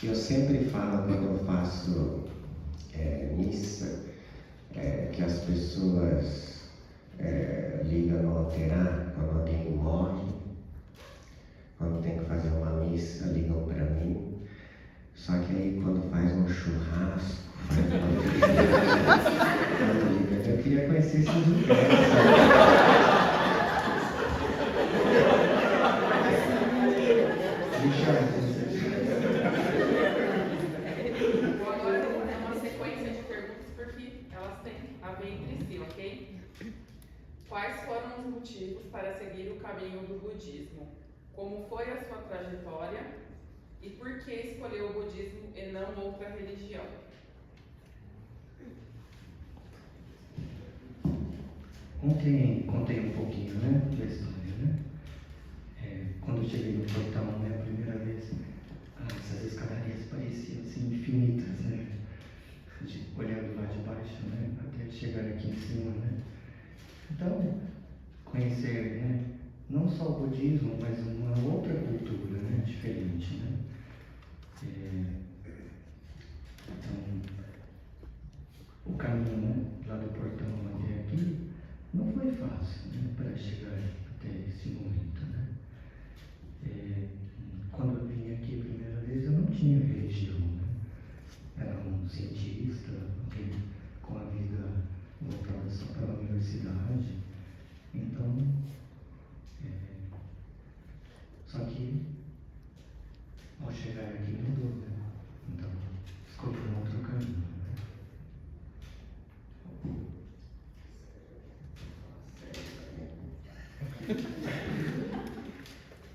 Eu sempre falo quando eu faço missa, que as pessoas ligam no alterar quando alguém morre, quando tem que fazer uma missa, ligam para mim. Só que aí quando faz um churrasco, eu queria conhecer esses lugares. Agora eu vou fazer uma sequência de perguntas porque elas têm a ver entre si, ok? Quais foram os motivos para seguir o caminho do budismo? Como foi a sua trajetória? E por que escolheu o budismo e não outra religião? Ontem contei um pouquinho, né, da história, né? Quando eu cheguei no portão, né, a primeira vez, essas escadarias pareciam assim infinitas, né? De olhar do lado de baixo, né, até chegar aqui em cima, né? Então, conhecer, né, não só o budismo, mas uma outra cultura, né, diferente, né? Então, o caminho, né, lá do portão até aqui não foi fácil, né, para chegar até esse momento, né? Quando eu vim aqui a primeira vez, eu não tinha religião, né? Era um cientista, alguém com a vida voltada só para a universidade. Então, só que ao chegar aqui mudou, né? Então, escolhi um outro caminho, né?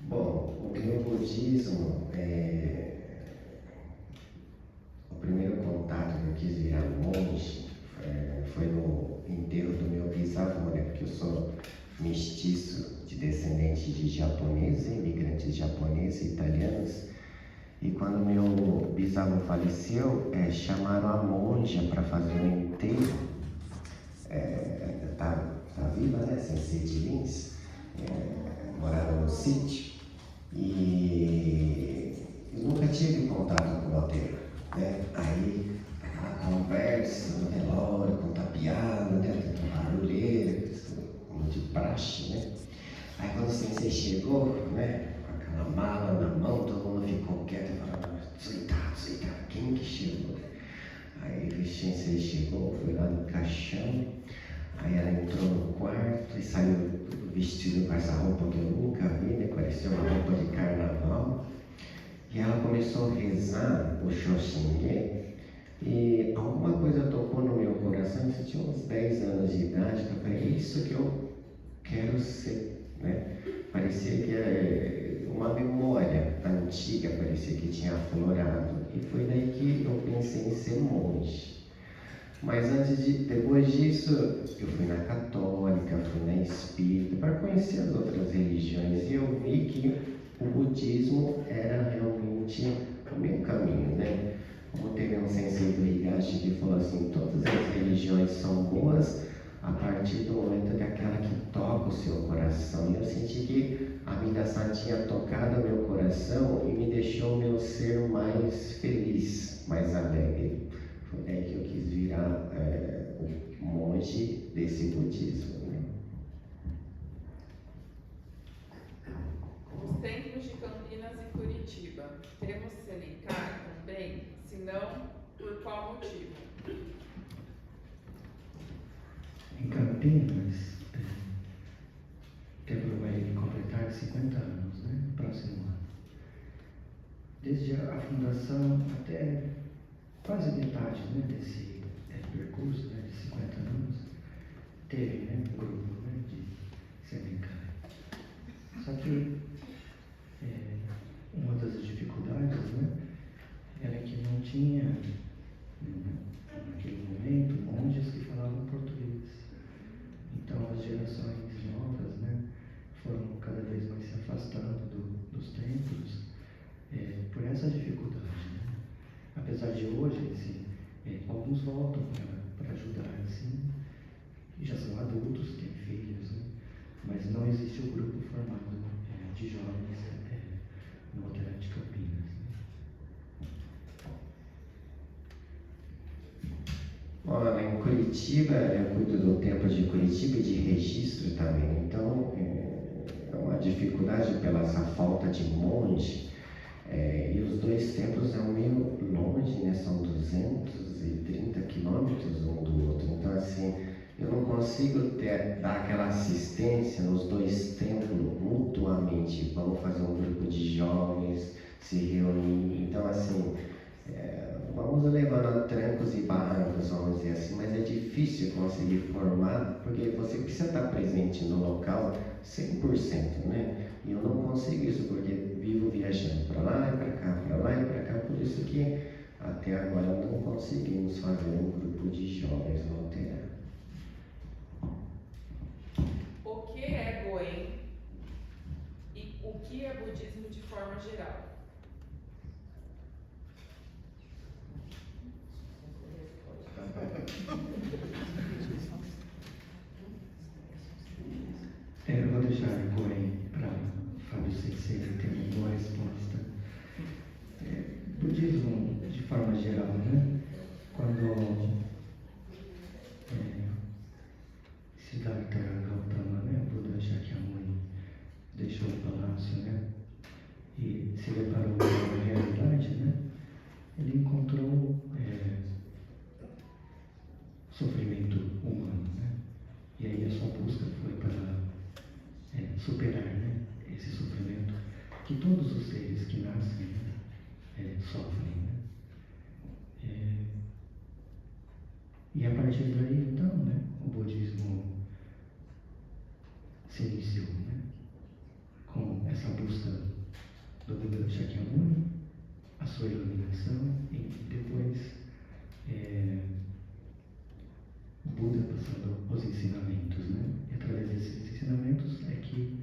Bom, o meu budismo, o primeiro contato que eu quis virar monge foi no enterro do meu bisavô, né? Porque eu sou mestiço de descendentes de japoneses, imigrantes japoneses e italianos. E quando meu bisavô faleceu, chamaram a monja para fazer o enterro. Tá viva, né? Sensei de Lins, morava no sítio. E eu nunca tive contato com o hotel, né? Aí, aquela conversa no velório, com tapiado, né? Barulheira, como de praxe, né? Aí quando o sensei chegou, né? Com aquela mala na mão, todo mundo ficou quieto e falou, Suitado, quem que chegou? Aí o sensei chegou, foi lá no caixão, aí ela entrou no quarto e saiu vestido com essa roupa que eu nunca vi, né? Parecia uma roupa de carnaval. E ela começou a rezar o Shoshinge e alguma coisa tocou no meu coração. Eu tinha uns 10 anos de idade, que eu falei, é isso que eu quero ser, né? Parecia que era uma memória antiga, parecia que tinha aflorado. E foi daí que eu pensei em ser monge. Mas depois disso, eu fui na católica, fui na espírita, para conhecer as outras religiões, e eu vi que o budismo era realmente o meu caminho, né? Como teve um sensei do Higashi que falou assim, todas as religiões são boas a partir do momento daquela que toca o seu coração. E eu senti que a Midassan tinha tocado o meu coração e me deixou o meu ser mais feliz, mais alegre. Foi daí que eu quis virar o monge desse budismo, né? Os templos de Campinas e Curitiba, temos se elencar também? Se não, por qual motivo? Em Campinas, o templo vai completar 50 anos, né? Próximo ano. Desde a fundação até quase metade, né, desse percurso, né, de 50 anos, teve, né, um grupo, né, de Senenkai. Só que uma das dificuldades, né, era que não tinha, naquele momento, monges que falavam português. Então as gerações novas, né, foram cada vez mais se afastando dos templos por essa dificuldade, né? Apesar de hoje, assim, alguns voltam para ajudar, assim, já são adultos, têm filhos, né? Mas não existe o grupo formado de jovens no Alterar de Campinas, né? Olha, em Curitiba, eu cuido do templo de Curitiba e de registro também. Então, é uma dificuldade pela essa falta de monge. E os dois templos é meio longe, né? São 230 quilômetros um do outro. Então, assim, eu não consigo dar aquela assistência nos dois templos mutuamente. Vamos fazer um grupo de jovens, se reunir. Então, assim, vamos levando a trancos e barrancos, vamos dizer assim, mas é difícil conseguir formar, porque você precisa estar presente no local 100%, né? E eu não consigo isso, porque vivo viajando para lá e para cá, para lá e para cá, por isso que até agora não conseguimos fazer um grupo de jovens no Alterar. O que é Goen e o que é budismo de forma geral? Eu vou deixar o Goen para Fábio Sensei ter uma boa resposta. Budismo, de forma geral, né? Quando Siddhartha Gautama, né? Buda Shakyamuni deixou o palácio, né? E se deparou com a realidade, né? Ele encontrou sofrimento humano, né? E aí a sua busca foi para superar, né, esse sofrimento que todos os seres que nascem, né, sofrem, né? E a partir daí, então, né, o budismo se iniciou, né, com essa busca do Buda Shakyamuni, a sua iluminação, e depois o Buda passando os ensinamentos, né? E através desses ensinamentos é que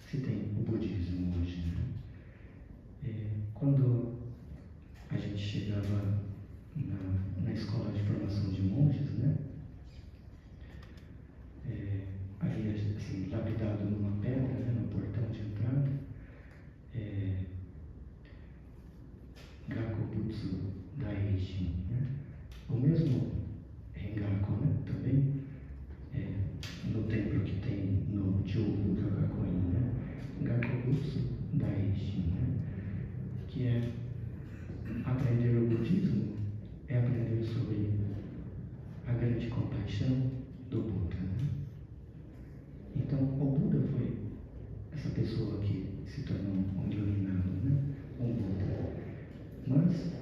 se tem o budismo hoje, né? Quando a gente chegava na escola de formação de monges, né? Havia, assim, lapidado numa pedra, né, no portão de entrada, Gakobutsu Daishin, né? O mesmo Rengaku, né, também, no templo que tem no Jobu Gakuen, né? Gakobutsu Daishin, né? Que é aprender o budismo, é aprender sobre a grande compaixão do Buda, né? Então, o Buda foi essa pessoa que se tornou um iluminado, né? Um Buda. Mas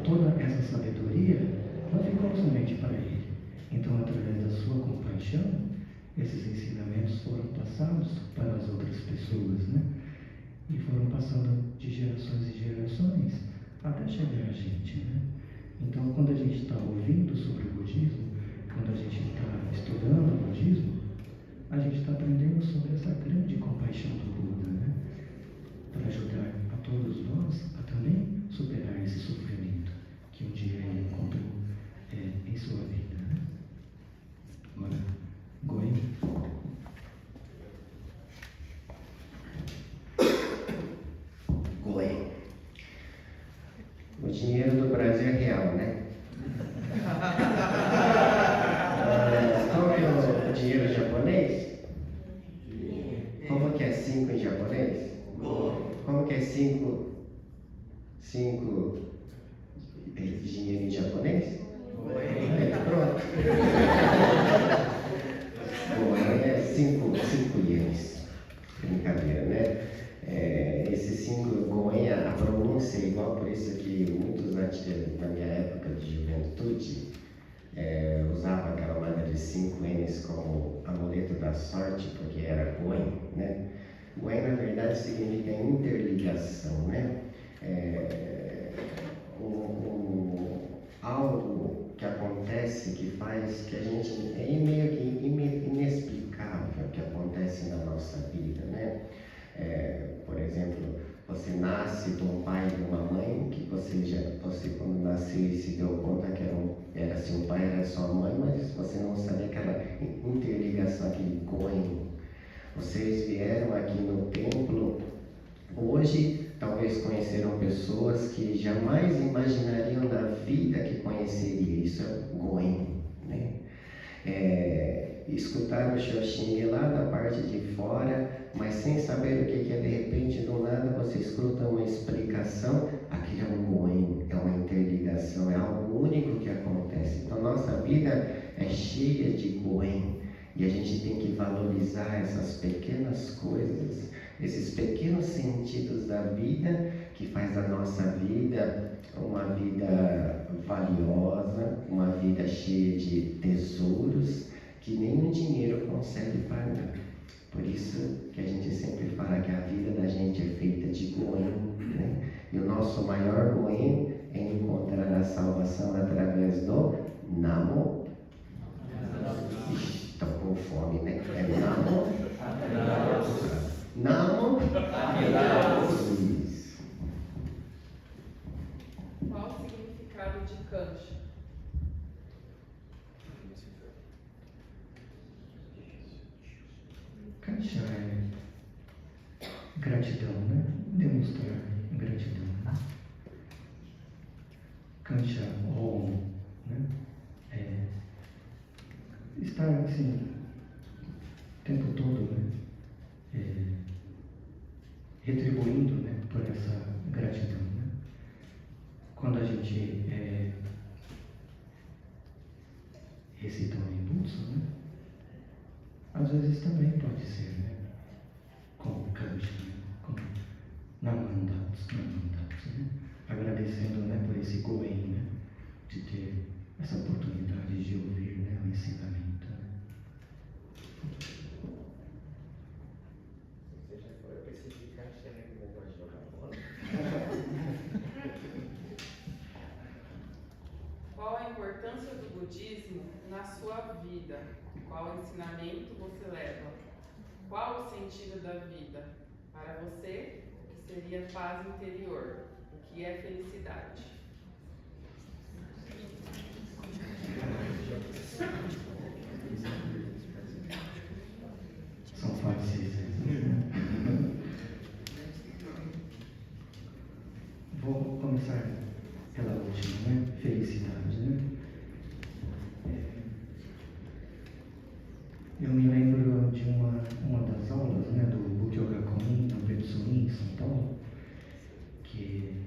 toda essa sabedoria não ficou somente para ele. Então, através da sua compaixão, esses ensinamentos foram passados para as outras pessoas, né? E foram passando de gerações em gerações até chegar a gente, né? Então, quando a gente está ouvindo sobre o budismo, quando a gente está estudando o budismo, a gente está aprendendo sobre essa grande compaixão do Buda, né? Para ajudar a todos nós a também superar esse sofrimento que um dia ele encontrou em sua vida, né? Agora, Goen. Goen. O dinheiro do Brasil é real, né? Qual que é o dinheiro japonês? Como que é 5 em japonês? Como que é 5 dinheiro em japonês? Pronto. Goen é 5 ienes. Brincadeira, né? Esse 5 Goen, a pronúncia é igual, por isso que muitos antes, na minha época de juventude, usava aquela maneira de 5 N's como amuleto da sorte, porque era Goen, né? Goen, na verdade, significa interligação, né? Algo que acontece, que faz, que a gente é meio que inexplicável que acontece na nossa vida, né? Por exemplo, você nasce de um pai e de uma mãe, que você quando nasceu se deu conta que era seu pai, era sua mãe, mas você não sabia aquela interligação, aquele Goen. Vocês vieram aqui no templo hoje talvez conheceram pessoas que jamais imaginariam na vida que conheceria. Isso é Goen, né? Escutar o Xoxing lá da parte de fora, mas sem saber o que é, de repente, do nada você escuta uma explicação, aquilo é um Goen, é uma interligação, é algo único que acontece. Então, nossa vida é cheia de Goen, e a gente tem que valorizar essas pequenas coisas, esses pequenos sentidos da vida, que faz da nossa vida uma vida valiosa, uma vida cheia de tesouros, que nenhum dinheiro consegue pagar. Por isso que a gente sempre fala que a vida da gente é feita de Goen, né? E o nosso maior Goen é encontrar a salvação através do Namo. Estou com fome, né? É Namo. Namo. Isso. Qual o significado de Kancha? Kancha é gratidão, né? Demonstrar gratidão, né? Kancha Om, né? Estar assim o tempo todo, né? Retribuindo, né? Por essa gratidão, né? Quando a gente recita um impulso, né? Às vezes também pode ser, né? Como Kancha, né? Como Namandatos, né? Agradecendo, né? Por esse Goen, né? De ter essa oportunidade de ouvir, né? O ensinamento, né? Você já foi, eu percebi que achei que eu vou jogar bola. Qual a importância do budismo na sua vida? Qual ensinamento você leva? Qual o sentido da vida? Para você, o que seria paz interior? O que é felicidade? São fáceis. Vou começar pela última, né? Felicidade, né? Eu me lembro de uma das aulas, né? Do Bukyoga Konin, no Petsuin, em São Paulo, que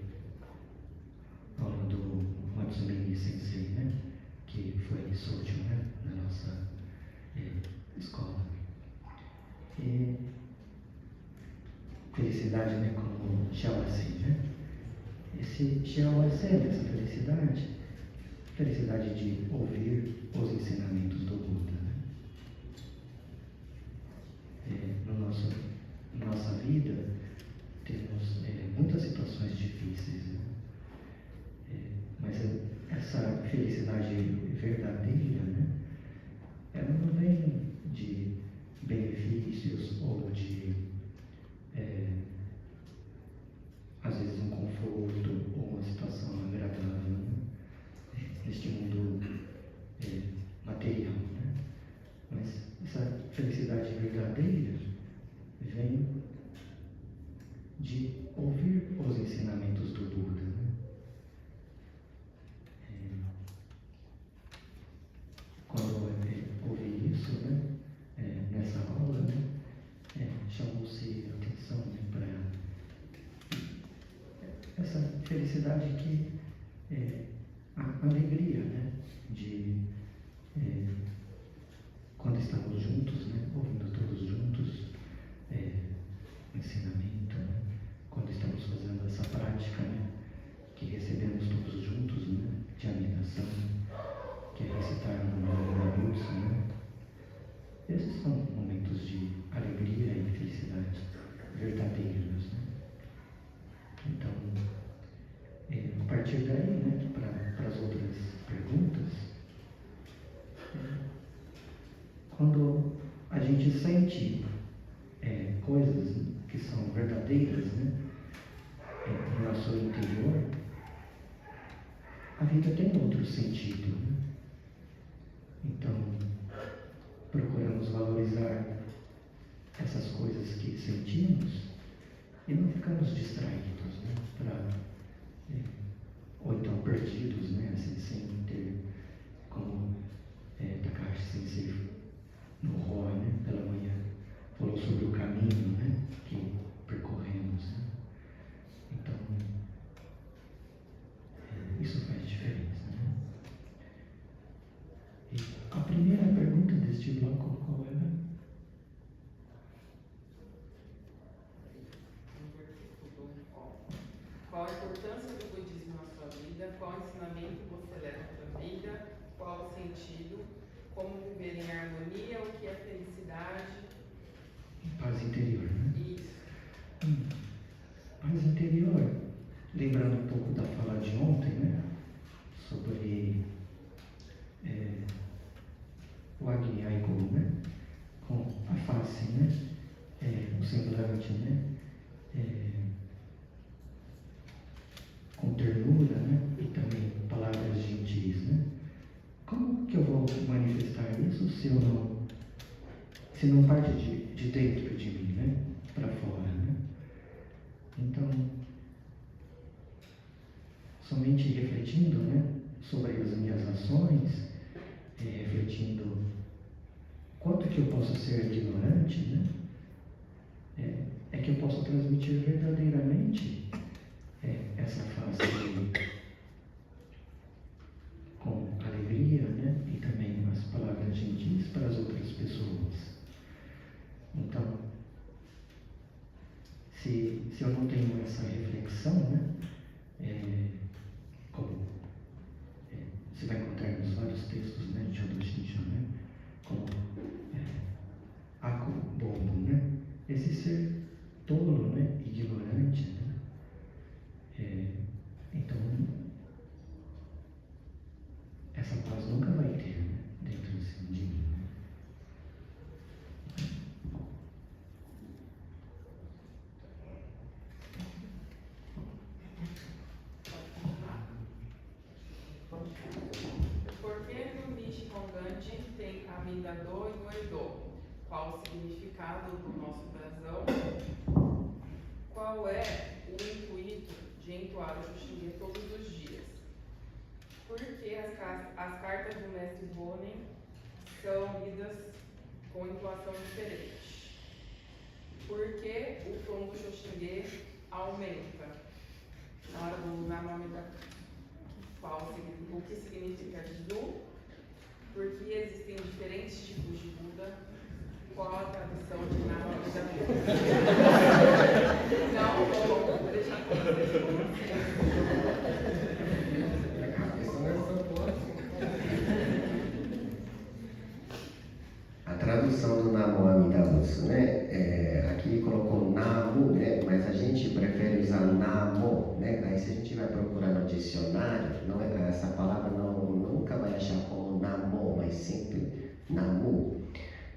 aula do Matsumini Sensei, né? Que foi Sojo, né? Na nossa escola. E felicidade, né? Como Shiawase, né? Esse Shiawase, essa felicidade de ouvir os ensinamentos do Buda, né? Nossa vida temos muitas situações difíceis, né? Mas essa felicidade verdadeira, né? Ela não vem de benefícios ou de às vezes um conforto ou uma situação agradável, né? Neste mundo material, né? Mas essa felicidade verdadeira vem de ouvir os ensinamentos do Buda, né? Quando eu ouvi isso, né? Nessa aula, né? Chamou-se a atenção, né? Para essa felicidade que a alegria, né? De quando estamos juntos, né? Ouvindo todos juntos o ensinamento, né? Quando estamos fazendo essa prática, né? Que recebemos todos juntos, né? De meditação, que é recitar o nome da luz, né? Esses são momentos de alegria e felicidade verdadeiros, né? Então, a partir daí, né, para as outras perguntas, quando a gente sente coisas que são verdadeiras, né, no nosso interior, a vida tem outro sentido, né? Então, procuramos valorizar essas coisas que sentimos e não ficarmos distraídos, né? Ou então perdidos, né? Assim, sem ter como Takahashi Sensei no Roy, né? Pela manhã falou sobre o caminho, né? Que percorremos, né? Então, isso faz diferença, né? E a primeira pergunta deste bloco, qual era? Qual a importância do budismo na sua vida? Qual ensinamento você leva para a vida? Qual o sentido? Como viver em harmonia? O que é felicidade? Paz interior, né? Isso. Paz interior, lembrando um pouco da fala de ontem, né? Sobre o Agni Aigo, né? Com a face, né? O semblante, né? Com ternura, né? E também palavras gentis, né? Como que eu vou manifestar isso se não parte de dentro de mim, né? Para fora, né? Então, somente refletindo, né? Sobre as minhas ações, refletindo quanto que eu posso ser ignorante, né? É que eu posso transmitir verdadeiramente essa face com alegria, né? E também as palavras gentis para as outras pessoas. Então, se eu não tenho essa reflexão, né? Como você vai encontrar nos vários textos, né, de Jodo Shinshu, né? Como Aku Bobo, né? Esse ser tolo, né? Ignorante, né? Então, essa paz nunca vai ter, né? Dentro de mim, né? Por que no Nichiren Ganji tem a vinda do e do Edo? Qual o significado do nosso brasão? Qual é o intuito de entoar o Xuxingue todos os dias? Por que as cartas do mestre Bonen são lidas com entoação diferente? Por que o tom do Xuxingue aumenta na hora do Namamida? O que significa Zu? Por que existem diferentes tipos de Buda? Qual a tradução de Namamida? Não vou deixar para vocês. A tradução do Namo Amida Butsu, né? Aqui colocou Namu, né? Mas a gente prefere usar Namo, né? Aí se a gente vai procurar no dicionário, essa palavra nunca vai achar como Namo, mas sempre Namu,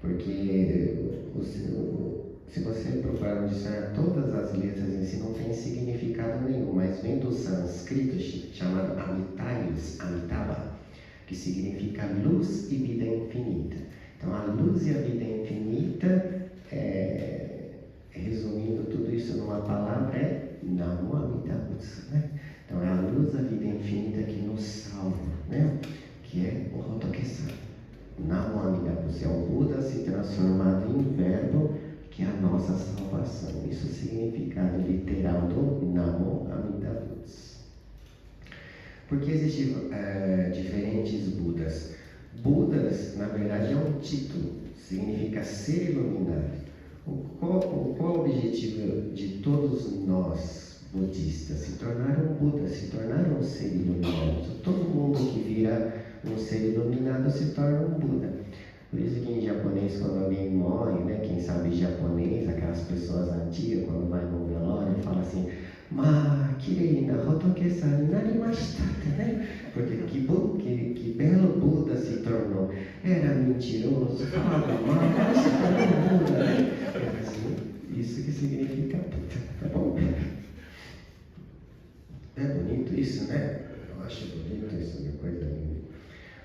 porque se você procurar no dicionário, todas as letras em si não têm significado nenhum, mas vem do sânscrito chamado Amitayus, Amitabha, que significa luz e vida infinita. Então, a luz e a vida infinita, resumindo tudo isso numa palavra, é Namo Amida Butsu, né? Então, é a luz, a vida infinita que nos salva, né? Que é o Hotoke-san. Namo Amida Butsu é o Buda se transformado em verbo, que é a nossa salvação. Isso é o significado literal do Namo Amida Butsu. Porque existem diferentes Budas. Budas, na verdade, é um título, significa ser iluminado. Qual o objetivo de todos nós, budistas? Se tornar um Buda, se tornar um ser iluminado. Todo mundo que vira um ser iluminado se torna um Buda. Por isso que em japonês, quando alguém morre, né, quem sabe japonês, aquelas pessoas antigas, quando vai no velório, fala assim: "Ma, kirei na Hotoke-san ni narimashita", né? Porque que belo Buda se tornou. Era mentiroso, falava mal, mas se tornou Buda, né? Assim, isso que significa Buda, tá bom? É bonito isso, né? Eu acho bonito isso, uma coisa linda.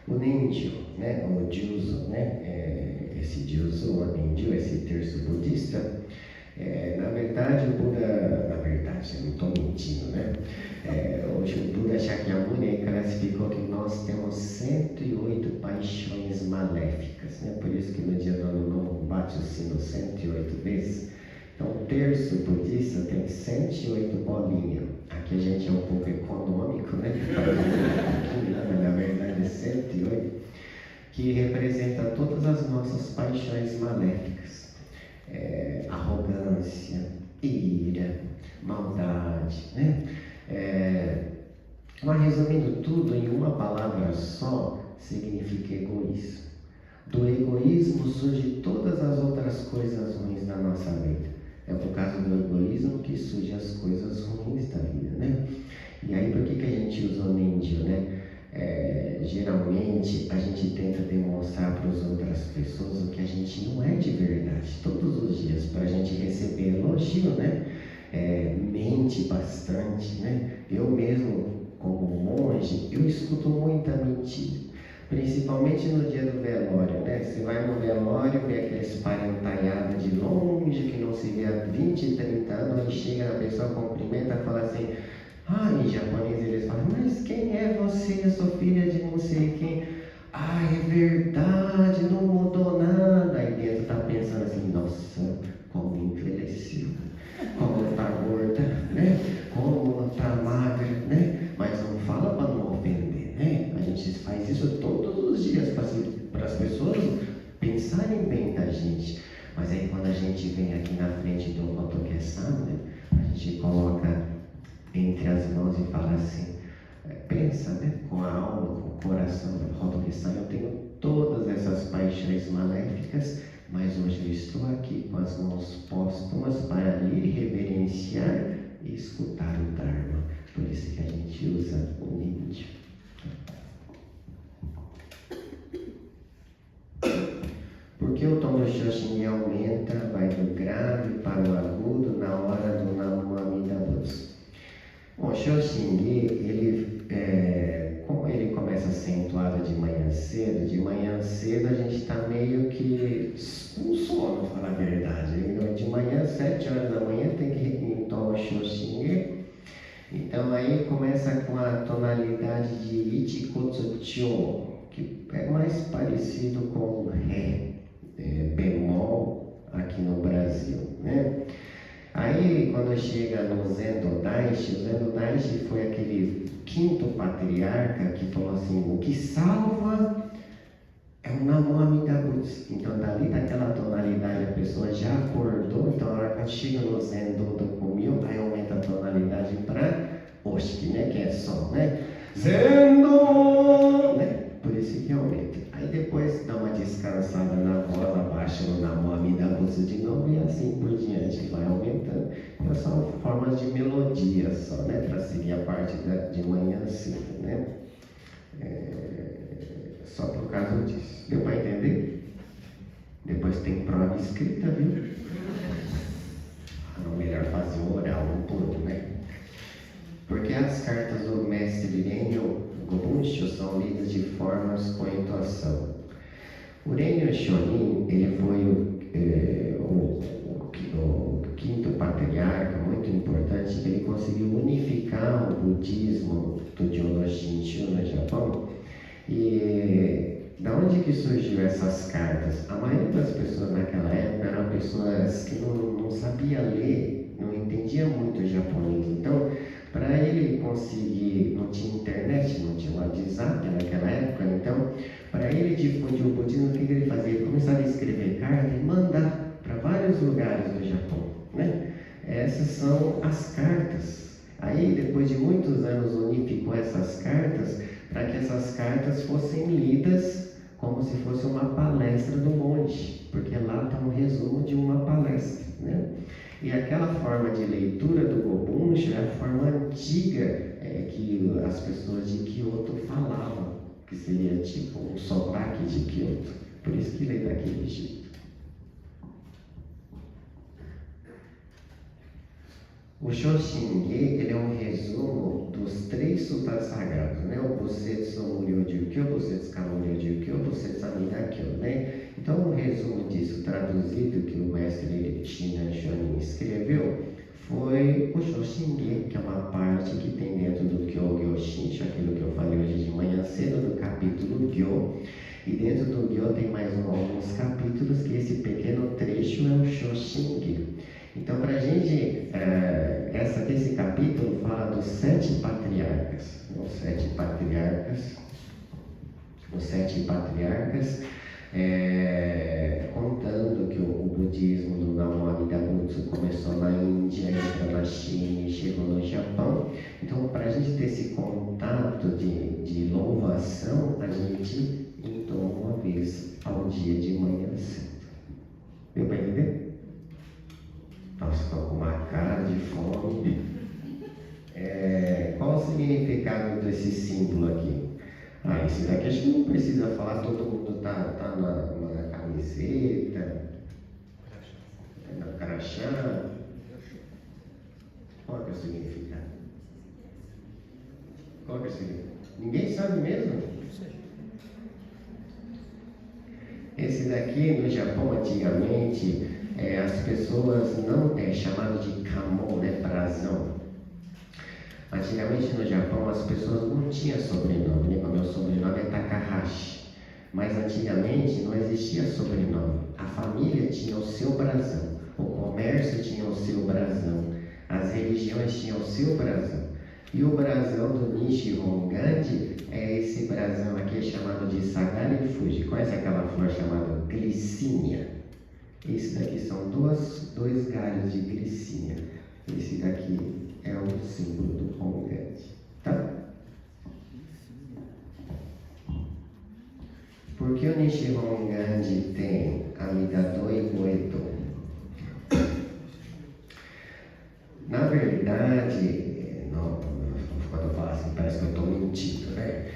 O Ninjo, né? O Juzo, né? Esse Juzo, o Ninjo, esse terço budista, Na verdade, o Buda, eu não estou mentindo, né? Hoje o Buda Shakyamuni classificou que nós temos 108 paixões maléficas, né? Por isso que no dia do Ano Novo bate o sino 108 vezes. Então, o terço budista tem 108 bolinhas. Aqui a gente é um pouco econômico, né? Mas na verdade é 108, que representa todas as nossas paixões maléficas. Arrogância, ira, maldade, né? Mas resumindo tudo em uma palavra só, significa egoísmo. Do egoísmo surge todas as outras coisas ruins da nossa vida. É por causa do egoísmo que surgem as coisas ruins da vida, né? E aí, por que a gente usa o ninja, né? Geralmente, a gente tenta demonstrar para as outras pessoas o que a gente não é de verdade, todos os dias, para a gente receber elogio, né? Mente bastante, né? Eu mesmo, como monge, eu escuto muita mentira. Principalmente no dia do velório, né? Você vai no velório, vê aqueles parentaiados de longe, que não se vê há 20, 30 anos, aí chega a pessoa, cumprimenta e fala assim, em japonês eles falam, mas quem é você? Eu sou filha de não sei quem. É verdade, não mudou nada. Aí dentro tá pensando assim, nossa, como envelheceu, como tá gorda, né? Como tá magra, né? Mas não fala para não ofender, né? A gente faz isso todos os dias para as pessoas pensarem bem da gente. Mas aí quando a gente vem aqui na frente do Hotoke-san, né? A gente coloca entre as mãos e fala assim, pensa, né? Com a alma, com o coração, Hotoke-san, eu tenho todas essas paixões maléficas, mas hoje eu estou aqui com as mãos póstumas para lhe reverenciar e escutar o Dharma. Por isso que a gente usa o ninja. Porque o tom do Shoshin aumenta, vai do grave para o agudo na hora do Namo Amida Butsu. Bom, o Shoshin, como ele começa acentuado de manhã cedo a gente está meio que com sono, para falar a verdade. De manhã, 7 horas da manhã, tem que entoar o Shoshin. Então aí começa com a tonalidade de Ichikotsu-chō, que é mais parecido com Ré, bemol aqui no Brasil, né? Aí quando chega no Zendo Daishi, o Zendo Daishi foi aquele quinto patriarca que falou assim, o que salva é o Namo Amida Butsu. Então dali daquela tonalidade a pessoa já acordou, então a hora que chega no Zendo do Kumyo, aí aumenta a tonalidade para Oshiki, né? Que é som, né? Zendo! Né? Por isso que aumenta. Aí depois dá uma descansada na voz, abaixa o Namo Amida Butsu de novo e assim por diante, vai aumentando. Então são formas de melodia só, né? Para seguir a parte de manhã cedo, né? Só por causa disso. Deu para entender? Depois tem prova escrita, viu? É melhor fazer um oral, um por um, né? Porque as cartas do mestre Renyo Gobunsho são lidas de formas com entoação. O Renyo Shonin, ele foi o quinto patriarca, muito importante, que ele conseguiu unificar o budismo do Jodo Shinshu no Japão. E da onde que surgiu essas cartas? A maioria das pessoas naquela época eram pessoas que não sabiam ler, não entendiam muito japonês. Então, para ele conseguir, não tinha internet, não tinha WhatsApp naquela época, então, para ele difundir o budismo, o que ele fazia? Ele começava a escrever cartas e mandar para vários lugares do Japão, né? Essas são as cartas. Aí, depois de muitos anos, unificou essas cartas para que essas cartas fossem lidas como se fosse uma palestra do monge, porque lá está um resumo de uma palestra, né? E aquela forma de leitura do Gobunsho é a forma antiga que as pessoas de Kyoto falavam, que seria tipo um sotaque de Kyoto. Por isso que ele é daquele jeito. O Shoshin-ge, ele é um resumo dos 3 sutras sagrados, né? O Busetsu Muryo Jukyo, o Busetsu Kamuryo Jukyo, o Busetsu Amida Kyo, né? Então, o resumo disso, traduzido, que o mestre Shinan Shonin escreveu, foi o Shoshinge, que é uma parte que tem dentro do Kyogyo Shinshu, aquilo que eu falei hoje de manhã cedo, do capítulo Gyo. E dentro do Gyo tem mais alguns capítulos, que esse pequeno trecho é o Shoshinge. Então, para a gente, esse capítulo fala dos 7 patriarcas. Os sete patriarcas, contando que o budismo do Namo Amida Butsu começou na Índia, entrou na China e chegou no Japão. Então, para a gente ter esse contato de louvação, a gente entoa uma vez ao dia de manhã cedo. Deu para entender? Nossa, estou com uma cara de fome. Qual o significado desse símbolo aqui? Esse daqui acho que não precisa falar, todo mundo tá na camiseta, na crachá. Qual que é o significado? Ninguém sabe mesmo? Esse daqui no Japão antigamente, as pessoas não chamado de kamo, né, brasão. Antigamente no Japão as pessoas não tinham sobrenome, né? O meu sobrenome é Takahashi, mas antigamente não existia sobrenome. A família tinha o seu brasão, o comércio tinha o seu brasão, as religiões tinham o seu brasão. E o brasão do Nichiren Gandhi é esse brasão aqui chamado de Sagari Fuji. Conhece aquela flor chamada glicínia? Esse daqui são dois galhos de glicínia. Esse daqui é o símbolo do Hongand, tá? Por que o Nichiren Gandhi tem Amida-do e Goedo? Na verdade, quando eu falo assim, parece que eu estou mentindo, né?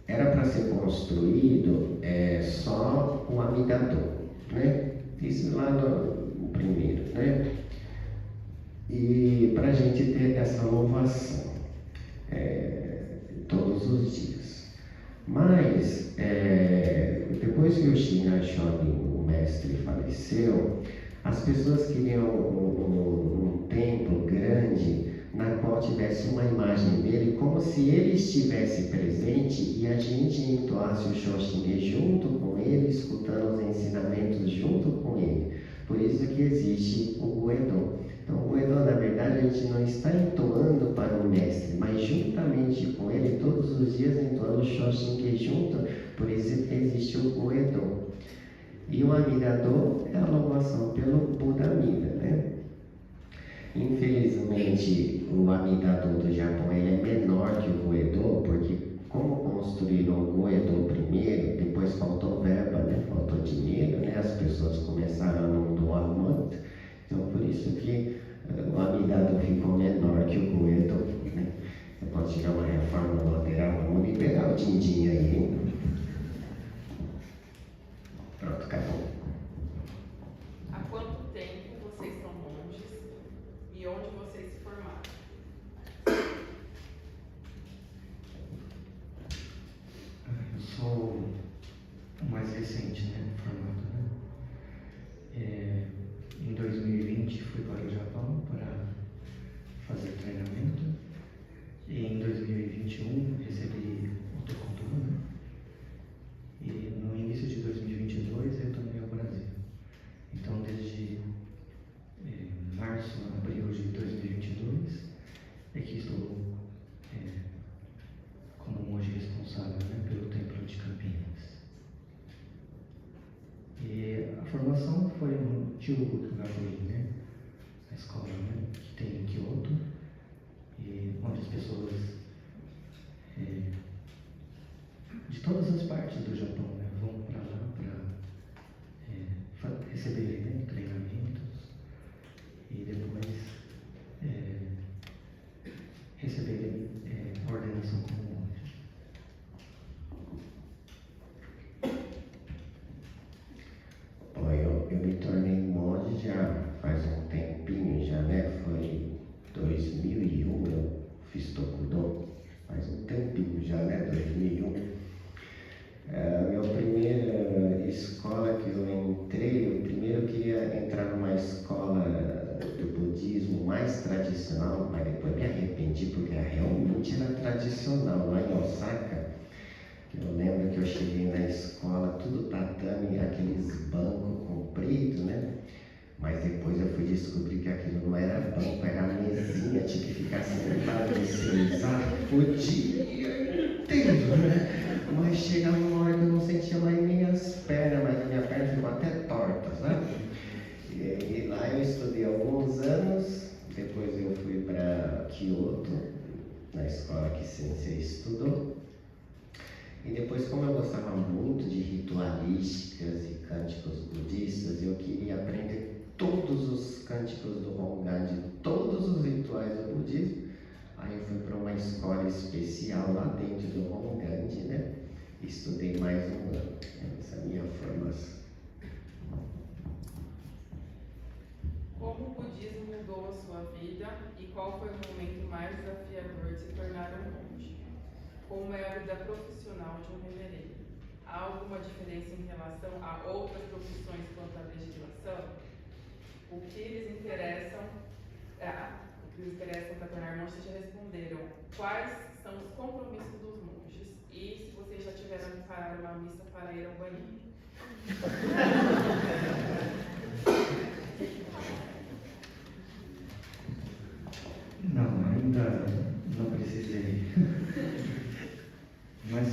Era para ser construído só o Amida-do, né? Isso lá no primeiro, né? E para a gente ter essa louvação todos os dias. Mas, depois que o Shinan Shonin, o mestre, faleceu, as pessoas queriam um templo grande na qual tivesse uma imagem dele, como se ele estivesse presente e a gente entoasse o Shoshinge junto com ele, escutando os ensinamentos junto com ele. Por isso que existe o Goedo. Então, o Goedo, na verdade, a gente não está entoando para o mestre, mas juntamente com ele, todos os dias entoando o Shoshinge junto, por isso que existe o Goedo. E o Amida-do é a louvação pelo Buda Amida, né? Infelizmente, o Amida-do do Japão ele é menor que o Goedo, porque como construíram o Goedo primeiro, depois faltou verba, né? Faltou dinheiro, né? As pessoas começaram a não doar muito. Então, por isso que o Amida-do ficou menor que o Goedo, né? Você pode tirar uma reforma lateral, vamos liberar o din-din aí, hein? Pronto, acabou. Há quanto tempo vocês são monges e onde vocês se formaram? Eu sou o mais recente, né, formado, né? Em 2020 fui para o Japão para fazer treinamento e em 2021 recebi o Tokudo, né? E no início de 2022 eu retornei ao Brasil. Então, desde março, abril de 2022 é que estou como monge responsável, né, pelo Templo de Campinas. E a formação foi no Chugoku Gakuen, né, a escola, né, que tem em Kyoto, e onde as pessoas de todas as partes do Japão, né, vão para lá para receberem, né, treinamentos e depois receberem a ordenação como monge. Bom, eu me tornei monge já tradicional. Lá em Osaka, eu lembro que eu cheguei na escola, tudo tatame, aqueles bancos compridos, né? Mas depois eu fui descobrir que aquilo não era banco, era mesinha, tinha que ficar sentado e sentar o dia inteiro, né? Mas chegava uma hora que eu não sentia mais minhas pernas, mas a minha perna ficou até torta, sabe? E lá eu estudei alguns anos, depois eu fui para Kyoto, na escola que Sensei estudou. E depois, como eu gostava muito de ritualísticas e cânticos budistas, eu queria aprender todos os cânticos do Hongan, de todos os rituais do budismo. Aí eu fui para uma escola especial lá dentro do Hongan, né? E estudei mais um ano. Essa é a minha formação. Como o budismo mudou a sua vida e qual foi o momento mais desafiador de se tornar um monge? Como é a vida profissional de um reverendo? Há alguma diferença em relação a outras profissões quanto à legislação? O que lhes interessam para tornar monge? Vocês já responderam. Quais são os compromissos dos monges? E se vocês já tiveram que parar uma missa para ir ao banheiro? Não, ainda não precisei. Mas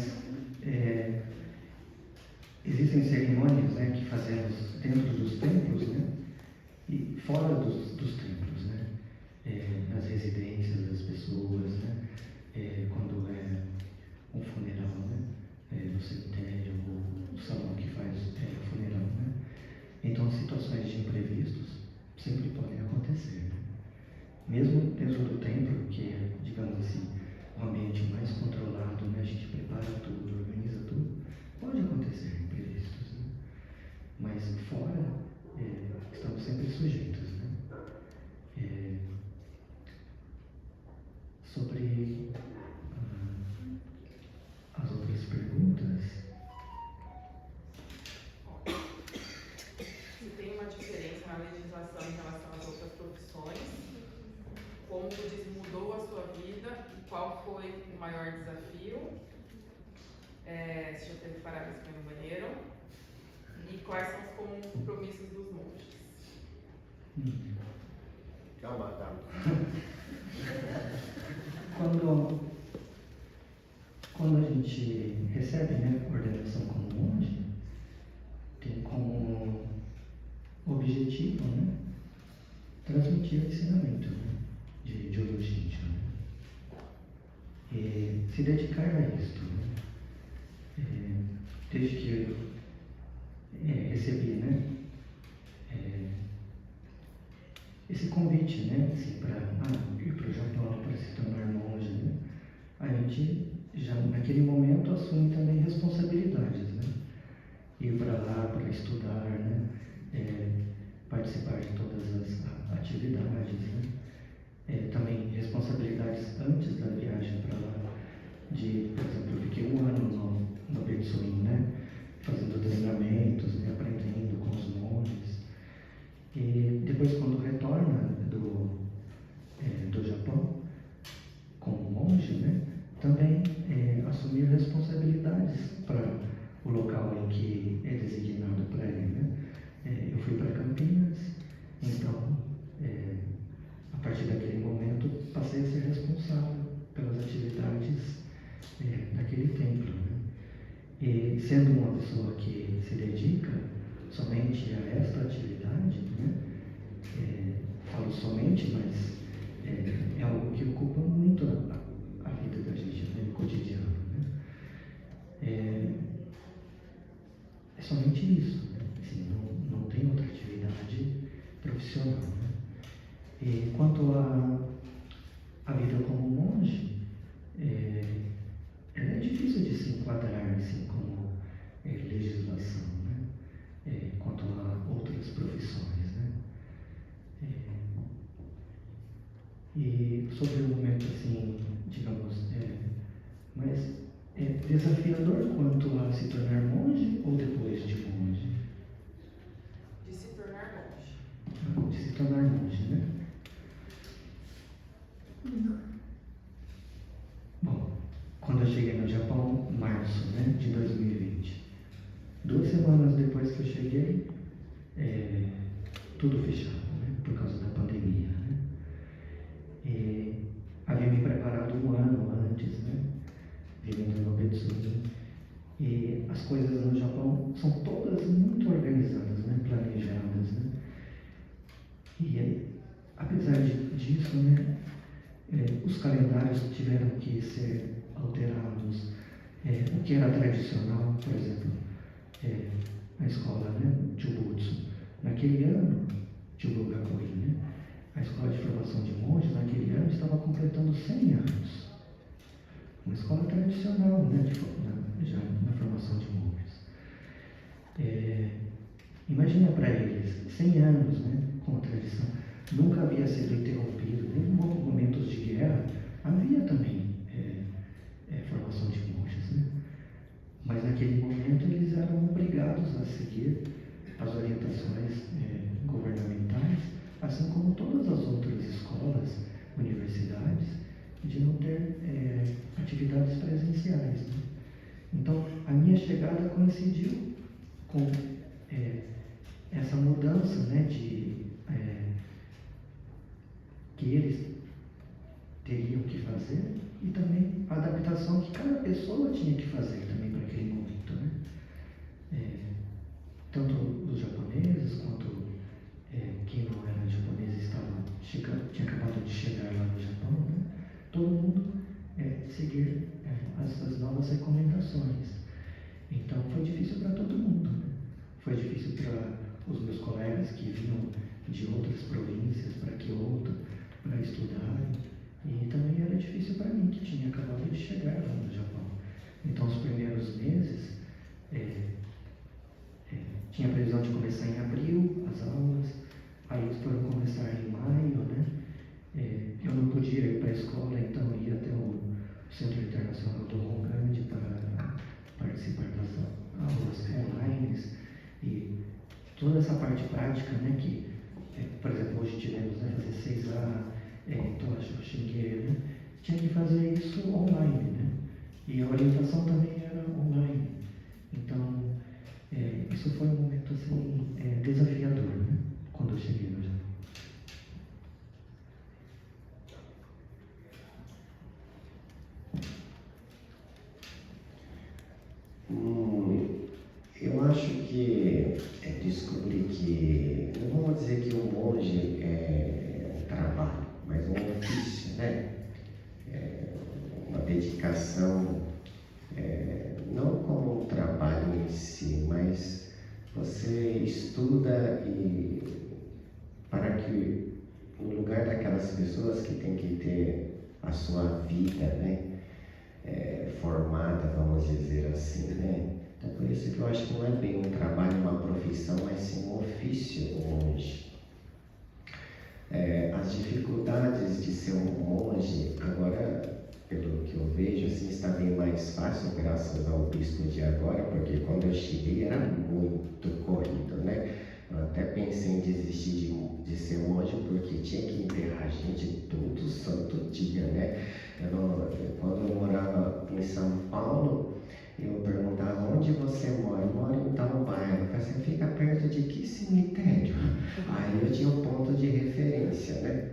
existem cerimônias, né, que fazemos dentro dos templos, né, e fora dos templos, né, nas residências das pessoas, né, quando é um funeral, né, no cemitério ou o salão que faz o funeral, né. Então, situações de imprevistos sempre podem acontecer, né? Mesmo dentro do templo, que é, digamos assim, um ambiente mais controlado, né? A gente prepara tudo, organiza tudo, pode acontecer imprevistos, né? Mas fora, estamos sempre sujeitos, né? Sobre as outras perguntas, Se tem uma diferença na legislação em relação às outras profissões, como o budismo mudou a sua vida e qual foi o maior desafio? Se já teve paradas para ir no banheiro? E quais são os compromissos dos monges? Calma. Quando a gente recebe, né, ordenação como monge, tem como objetivo, né, transmitir o ensinamento, né, de Jodo Shinshu, né, e se dedicar a isto, né, desde que eu recebi, né, esse convite, né, assim, para ir para o Japão para se tornar monge, né, a gente já naquele momento assume também responsabilidades, né, ir para lá para estudar, né, participar de todas as atividades, né, também responsabilidades antes da viagem para lá, por exemplo, eu fiquei um ano no Betsuin, né, fazendo treinamentos, né, aprendendo com os monges. E depois, quando retorna do Japão, como monge, né, também assumir responsabilidades para o local em que é designado para ele, né. Eu fui para Campinas, então, a partir daquele momento, passei a ser responsável pelas atividades daquele templo, né. E sendo uma pessoa que se dedica somente a esta atividade, né, falo somente, mas é algo que ocupa muito a vida da gente, né, no cotidiano, né. É somente isso, né? Assim, não tem outra atividade profissional, né. E quanto à vida como monge, ela é difícil de se enquadrar assim como legislação, né, quanto a outras profissões, né. E sobre o momento, assim, digamos, mas é desafiador quanto a se tornar monge ou depois de monge? De se tornar monge. De se tornar monge, né? Bom, cheguei no Japão em março, né, de 2020. 2 semanas depois que eu cheguei, tudo fechado, né, por causa da pandemia, né. Havia me preparado um ano antes, né, vivendo no Betsu, né, e as coisas no Japão são todas muito organizadas, né, planejadas, né. E apesar disso, né, os calendários tiveram que ser alterados. O que era tradicional, por exemplo, a escola, né, Jubutsu, naquele ano, Jubugakoi, né, a escola de formação de monges, naquele ano estava completando 100 anos. Uma escola tradicional, né, já na formação de monges. Imagina para eles, 100 anos, né, com a tradição, nunca havia sido interrompido, nem em momentos de guerra, havia também formação de monges, né? Mas naquele momento eles eram obrigados a seguir as orientações governamentais, assim como todas as outras escolas, universidades, de não ter atividades presenciais, né? Então, a minha chegada coincidiu com essa mudança, né, que eles teriam que fazer e também a adaptação que cada pessoa tinha que fazer também para aquele momento, né? Tanto os japoneses quanto quem não era japonês tinha acabado de chegar lá no Japão, né? Todo mundo seguir essas novas recomendações. Então foi difícil para todo mundo, né? Foi difícil para os meus colegas que vinham de outras províncias para Kyoto para estudar, e também era difícil para mim, que tinha acabado de chegar lá no Japão. Então, os primeiros meses, tinha a previsão de começar em abril as aulas, aí foram começar em maio, né? Eu não podia ir para a escola, então ia até o Centro Internacional do Hongand para participar das aulas online, e toda essa parte prática, né, que, por exemplo, hoje tivemos, né, fazer 6A, Toshio Shingei, né, tinha que fazer isso online, né, e a orientação também era online. Então, isso foi um momento assim, desafiador, né, quando eu cheguei no Japão. Eu acho que descobri que, não vamos dizer que o monge é um trabalho, mas um ofício, né? Uma dedicação, não como um trabalho em si, mas você estuda e para que, no lugar daquelas pessoas que têm que ter a sua vida, né? Formada, vamos dizer assim, né? Então, por isso que eu acho que não é bem um trabalho, uma profissão, mas sim um ofício, um monge. As dificuldades de ser um monge, agora, pelo que eu vejo, assim, está bem mais fácil, graças ao bispo de agora, porque quando eu cheguei era muito corrido, né? Eu até pensei em desistir de ser monge, porque tinha que enterrar a gente todo santo dia, né? Quando eu morava em São Paulo, eu perguntava: onde você mora? Eu moro em tal bairro. Eu falei: você fica perto de que cemitério? Aí eu tinha um ponto de referência, né?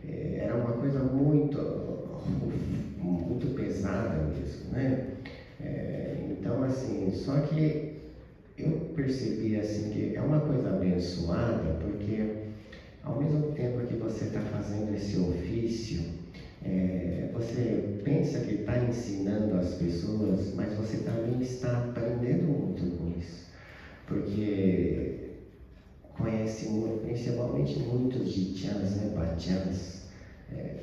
Era uma coisa muito pesada mesmo, né? Então, assim, só que eu percebi assim que é uma coisa abençoada, porque ao mesmo tempo que você está fazendo esse ofício, você pensa que está ensinando as pessoas, mas você também está aprendendo muito com isso, porque conhece principalmente muitos jichans, né, bachans,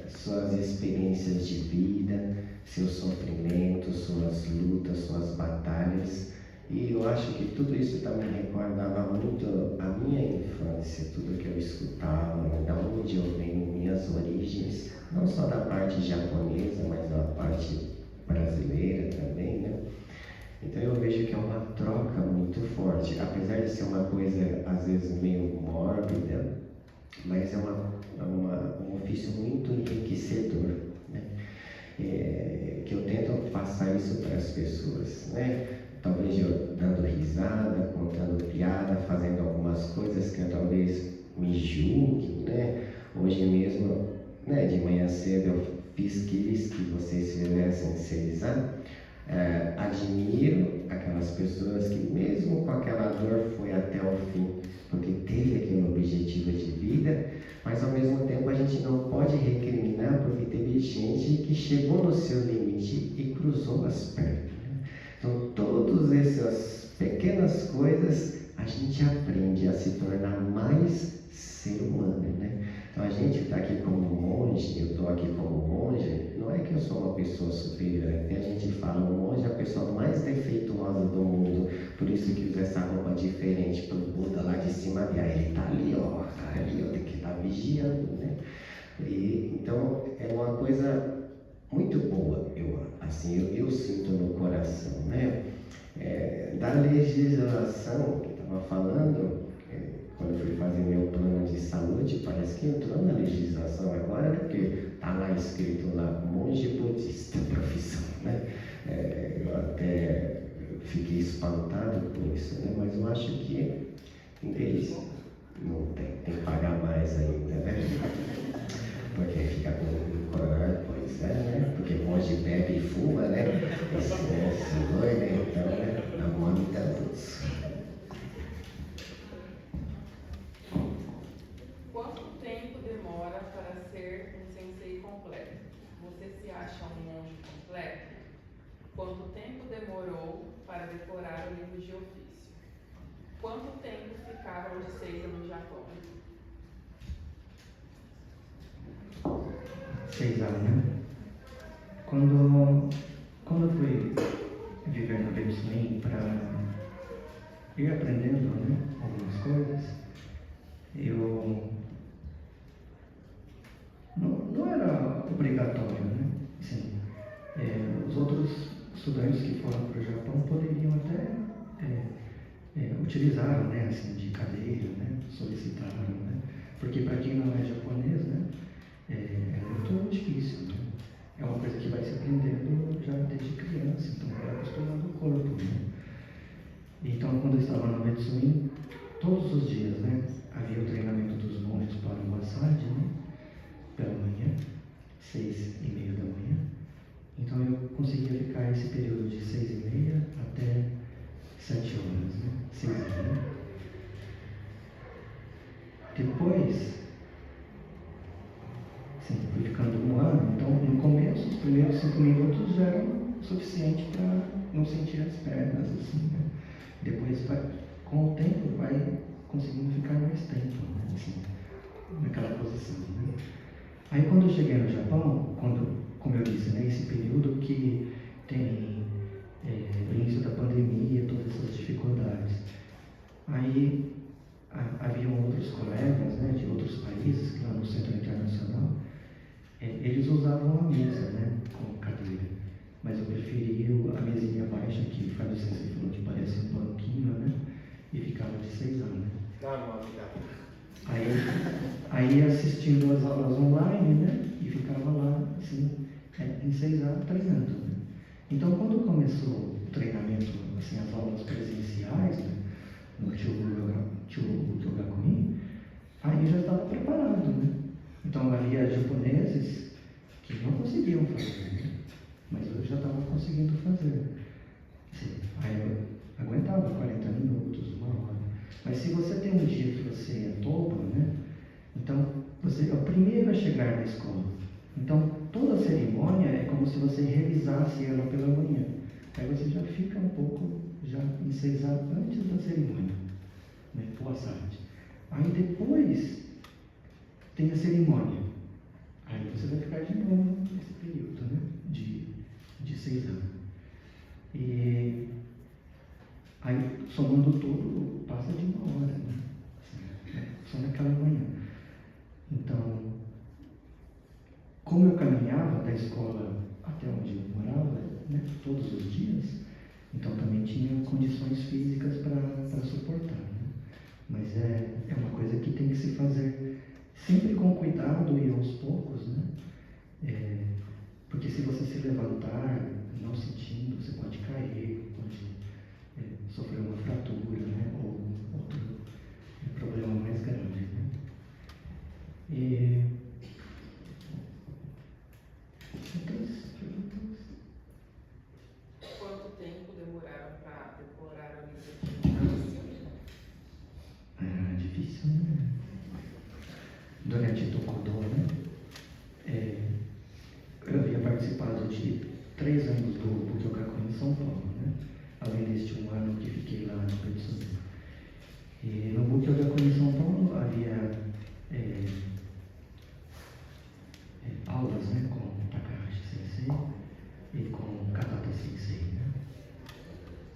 suas experiências de vida, seus sofrimentos, suas lutas, suas batalhas. E eu acho que tudo isso também recordava muito a minha infância, tudo que eu escutava, da onde eu venho, minhas origens, não só da parte japonesa, mas da parte brasileira também, né? Então eu vejo que é uma troca muito forte, apesar de ser uma coisa às vezes meio mórbida, mas é um ofício muito enriquecedor, né? Que eu tento passar isso para as pessoas, né? Talvez eu dando risada, contando piada, fazendo algumas coisas que talvez me julguem, né? Hoje mesmo, né, de manhã cedo eu quis que vocês fizessem 6 anos. Admiro aquelas pessoas que mesmo com aquela dor foi até o fim, porque teve aquele objetivo de vida, mas ao mesmo tempo a gente não pode recriminar porque teve gente que chegou no seu limite e cruzou as pernas. Então todas essas pequenas coisas a gente aprende a se tornar mais ser humano, né? Então a gente está aqui como monge, eu estou aqui como monge, não é que eu sou uma pessoa superior, é que a gente fala, o monge é a pessoa mais defeituosa do mundo, por isso que usa essa roupa diferente para o Buda lá de cima, ele está ali, ó, tem que estar vigiando, né? Então é uma coisa muito boa, eu sinto no coração, né? Da legislação que estava falando, quando eu fui fazer meu plano de saúde, parece que entrou na legislação agora, né? Porque está lá escrito lá, monge budista, profissão, né? Eu até fiquei espantado por isso, né? Mas eu acho que em vez não tem que pagar mais ainda, né? Porque fica com coragem, pois é, né? Porque monge bebe e fuma, né? Esse doido, então, né? Na muita luz. Quanto tempo demora para ser um sensei completo? Você se acha um monge completo? Quanto tempo demorou para decorar o livro de ofício? Quanto tempo ficaram de Seiza no Japão? 6 anos, né? Quando eu fui viver no Betsuin para ir aprendendo, né, algumas coisas, eu não era obrigatório, né? Assim, os outros estudantes que foram para o Japão poderiam até utilizar, né, assim, de cadeira, né, solicitaram, né? Porque para quem não é japonês, né, é muito difícil, né? É uma coisa que vai se aprendendo já desde criança, então vai acostumando o corpo, né? Então, quando eu estava no Betsuin, todos os dias, né, havia o treinamento dos monges para o Massage, né, pela manhã, 6:30 da manhã. Então, eu conseguia ficar esse período de 6:30 até 7 horas, né, 6:30. Depois, sim, fui ficando 1 ano, então no começo, os primeiros 5 minutos já eram suficiente para não sentir as pernas, assim, né? Depois, com o tempo, vai conseguindo ficar mais tempo, né? Assim, naquela posição, né? Aí quando eu cheguei no Japão, como eu disse, né, esse período que tem o início da pandemia, todas essas dificuldades, aí haviam outros colegas, né, de outros países, lá no Centro Internacional, eles usavam a mesa, né, como cadeira, mas eu preferi a mesinha baixa, que o Fábio Sensei falou que parece um banquinho, né, e ficava de 6 anos. Aí assistindo as aulas online, né, e ficava lá, assim, em 6 anos treinando, né. Então, quando começou o treinamento, assim, as aulas presenciais, né, no Chugakumi, aí eu já estava preparado, né. Então havia japoneses que não conseguiam fazer, né? Mas eu já estava conseguindo fazer. Assim, aí eu aguentava 40 minutos, 1 hora. Mas se você tem um dia que você é toba, né? Então você é o primeiro a chegar na escola. Então toda a cerimônia é como se você revisasse ela pela manhã. Aí você já fica um pouco já enseisado antes da cerimônia, né? Puasade. Aí depois tem a cerimônia. Aí você vai ficar de novo nesse período, né? De 6 anos. E aí, somando tudo, passa de 1 hora, né? Assim, só naquela manhã. Então, como eu caminhava da escola até onde eu morava, né, todos os dias, então também tinha condições físicas para suportar, né? Mas é uma coisa que tem que se fazer sempre com cuidado e aos poucos, né? Porque se você se levantar, não não sentindo, você pode cair, pode sofrer uma fratura, né? Ou outro problema mais grande, né? E outras perguntas? Quanto tempo demoraram para decorar o livro de Difícil, né? Durante Tokudô, né? Eu havia participado de 3 anos do Bukyogaku em São Paulo, né? Além deste 1 ano que fiquei lá no Petsudo. E no Bukyogaku em São Paulo havia aulas, né? Com Takahashi Sensei e com Katata Sensei, né?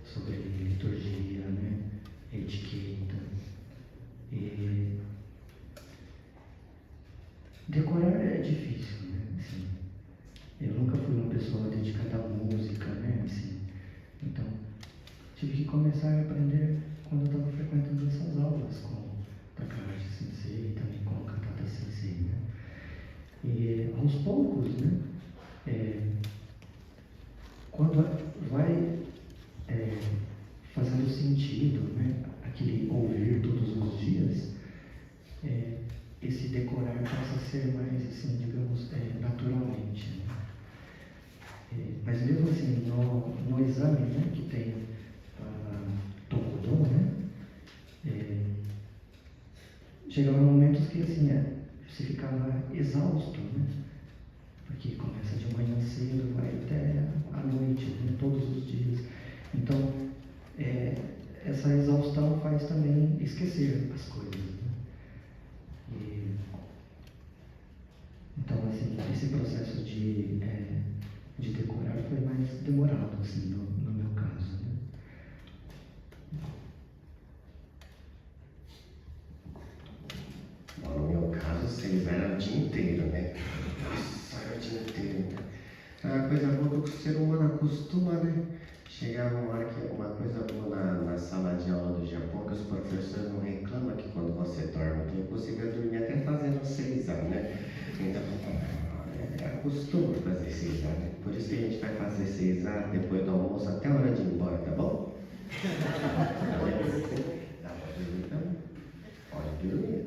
Sobre liturgia, né? Etiqueta. E decorar é difícil, né? Assim, eu nunca fui uma pessoa dedicada à música, né? Assim, então, tive que começar a aprender quando eu estava frequentando essas aulas com Takahashi Sensei e também com Katata Sensei, né? E aos poucos, né? Quando vai fazendo sentido, né? Aquele ouvir todos os dias, esse decorar passa a ser mais, assim, digamos, naturalmente, né? Mas mesmo assim, no exame, né, que tem Tokudô, né, chegavam momentos que, assim, você ficava exausto, né, porque começa de manhã cedo, vai até a noite, né, todos os dias. Então, essa exaustão faz também esquecer as coisas, né? Então, assim, esse processo de decorar foi mais demorado, assim, no meu caso, né? Bom, no meu caso, 6 era o dia inteiro, né? Nossa, era o dia inteiro, né? É uma coisa boa que o ser humano acostuma, né? Chegava uma hora que uma coisa boa na sala de aula do Japão, que os professores não reclamam que quando você dorme, então eu conseguia dormir até fazendo 6 anos, né? Então, acostuma fazer 6 anos, né? Por isso que a gente vai fazer 6 anos depois do almoço até a hora de ir embora, tá bom? Dá pra dormir também? Pode dormir.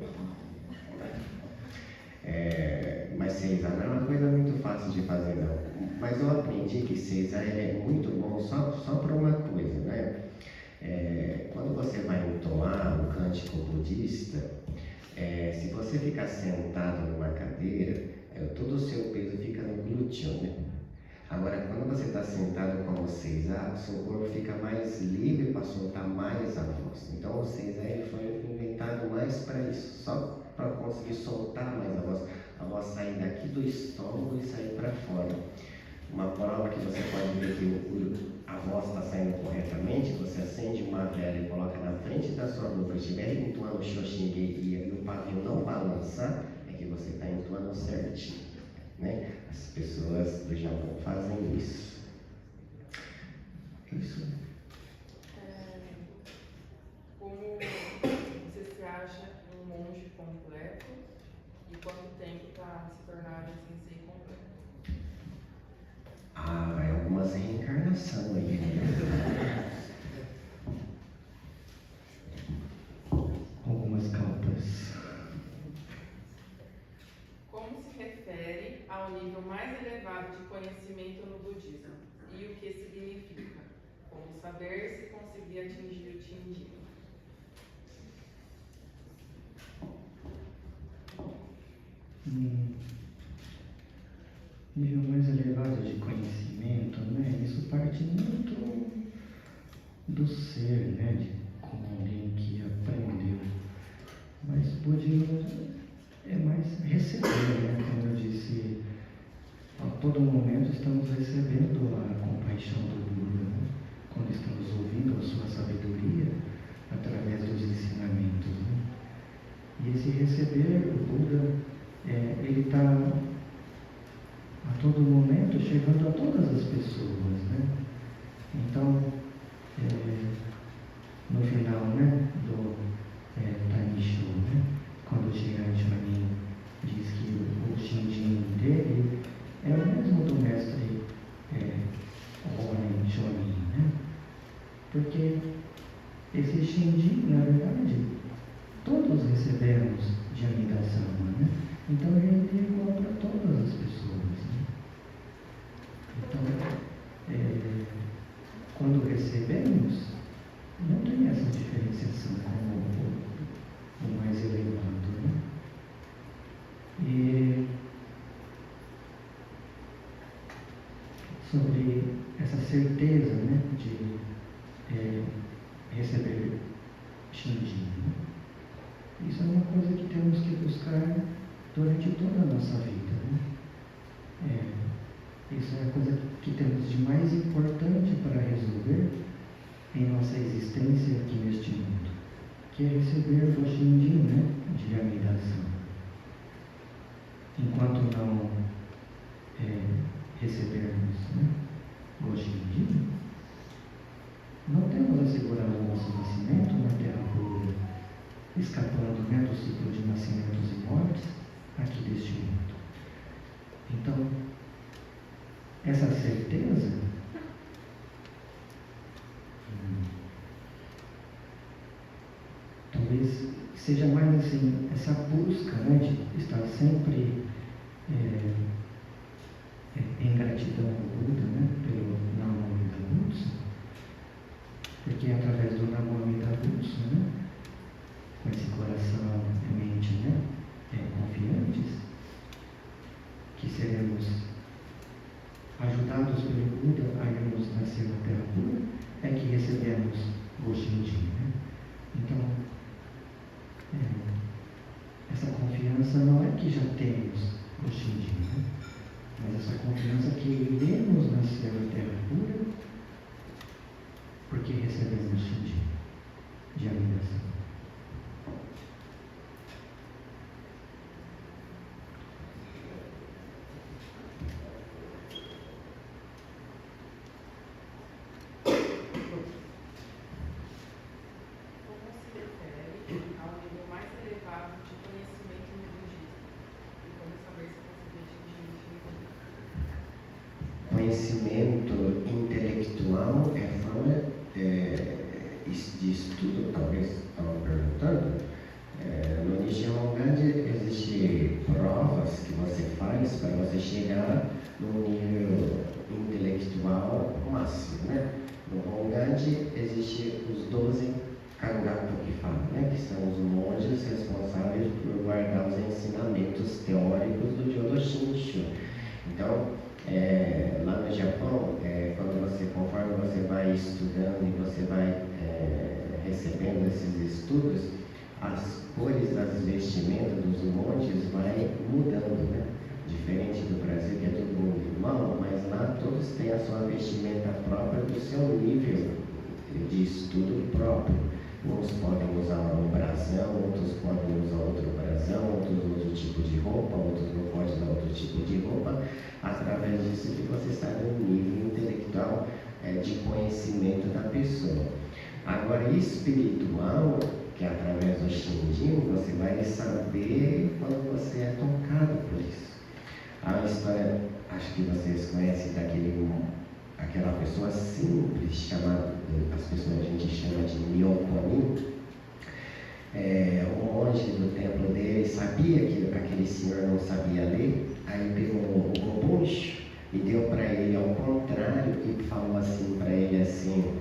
Mas 6 anos não é uma coisa muito fácil de fazer, não. Mas eu aprendi que 6 anos é muito bom só para uma coisa, né? Quando você vai entoar um cântico budista, se você ficar sentado numa cadeira, todo o seu peso fica no glúteo, né? Agora, quando você está sentado como 6A, seu corpo fica mais livre para soltar mais a voz. Então, o 6A ele foi inventado mais para isso, só para conseguir soltar mais a voz sair daqui do estômago e sair para fora. Uma prova que você pode ver que a voz está saindo corretamente, você acende uma vela e coloca na frente da sua boca, estiver entoando o Shoshinge e o pavio não balançar, é que você está entoando certinho, né? As pessoas do Japão fazem isso. Isso. Como você se acha um monge completo e quanto tempo para se tornar um sensei completo? É algumas reencarnações aí, né? Algumas cautas. Como se refere ao nível mais elevado de conhecimento no budismo e o que significa? Como saber se conseguir atingir o Shinjin? Nível mais elevado de conhecimento, né? Isso parte muito do ser, né? De como alguém que aprendeu. Mas o budismo é mais receber, né? Como eu disse, a todo momento estamos recebendo a compaixão do Buda, né? Quando estamos ouvindo a sua sabedoria através dos ensinamentos, né? E esse receber, o Buda, ele está a todo momento chegando a todas as pessoas, né? Então, no final, né, do Tanisho, né, quando o Shinran Chonin diz que o Shinjin dele é o mesmo do mestre Porque esse Shinji, na verdade, todos recebemos de Amida-sama, né? Então ele é igual para todas as pessoas, né? Então, quando recebemos, não tem essa diferenciação como o mais elevado, né? E sobre essa certeza, né, de receber Shinji, né? Isso é uma coisa que temos que buscar durante toda a nossa vida, né? Isso é a coisa que temos de mais importante para resolver em nossa existência aqui neste mundo, que é receber o Shinji, né, de Amida-sama. Enquanto não recebermos, né, o Shinji, não temos assegurado o nosso nascimento na Terra pura, escapando, né, do ciclo de nascimentos e mortes aqui deste mundo. Então, essa certeza talvez seja mais assim, essa busca, né, de estar sempre em gratidão ao Buda, né, pelo Namo Amida Butsu, porque é através do Namo Amida Butsu, né, com esse coração e mente, né, confiantes, que seremos ajudados pelo Buda a irmos nascer na Terra pura, é que recebemos o Shinji, né? Então, essa confiança não é que já temos o Shinji, né? Mas essa confiança que iremos nascer na Terra pura, porque recebemos o Shinji de Amida-sama. Conhecimento intelectual é forma de estudo, talvez estavam perguntando. No Nihon Gandhi existem provas que você faz para você chegar no nível intelectual máximo, né? No Hongandi existem os 12 Kangaku que falam, né? Que são os monges responsáveis por guardar os ensinamentos teóricos do Jodo Shinshu. Então, lá no Japão, conforme você vai estudando e você vai recebendo esses estudos, as cores das vestimentas dos monges vai mudando, né? Diferente do Brasil, que é todo mundo igual, mas lá todos têm a sua vestimenta própria do seu nível de estudo próprio. Uns podem usar um brasão, outros podem usar outro brasão, outros outro tipo de roupa, outros não podem usar outro tipo de roupa. Através disso que você está no nível intelectual de conhecimento da pessoa. Agora, espiritual, que é através do Shinji, você vai saber quando você é tocado por isso. Há uma história, acho que vocês conhecem, aquela pessoa simples, chamada, as pessoas a gente chama de Myokonin. O monge do templo dele sabia que aquele senhor não sabia ler, aí pegou o Gobuncho e deu para ele ao contrário e falou assim para ele assim,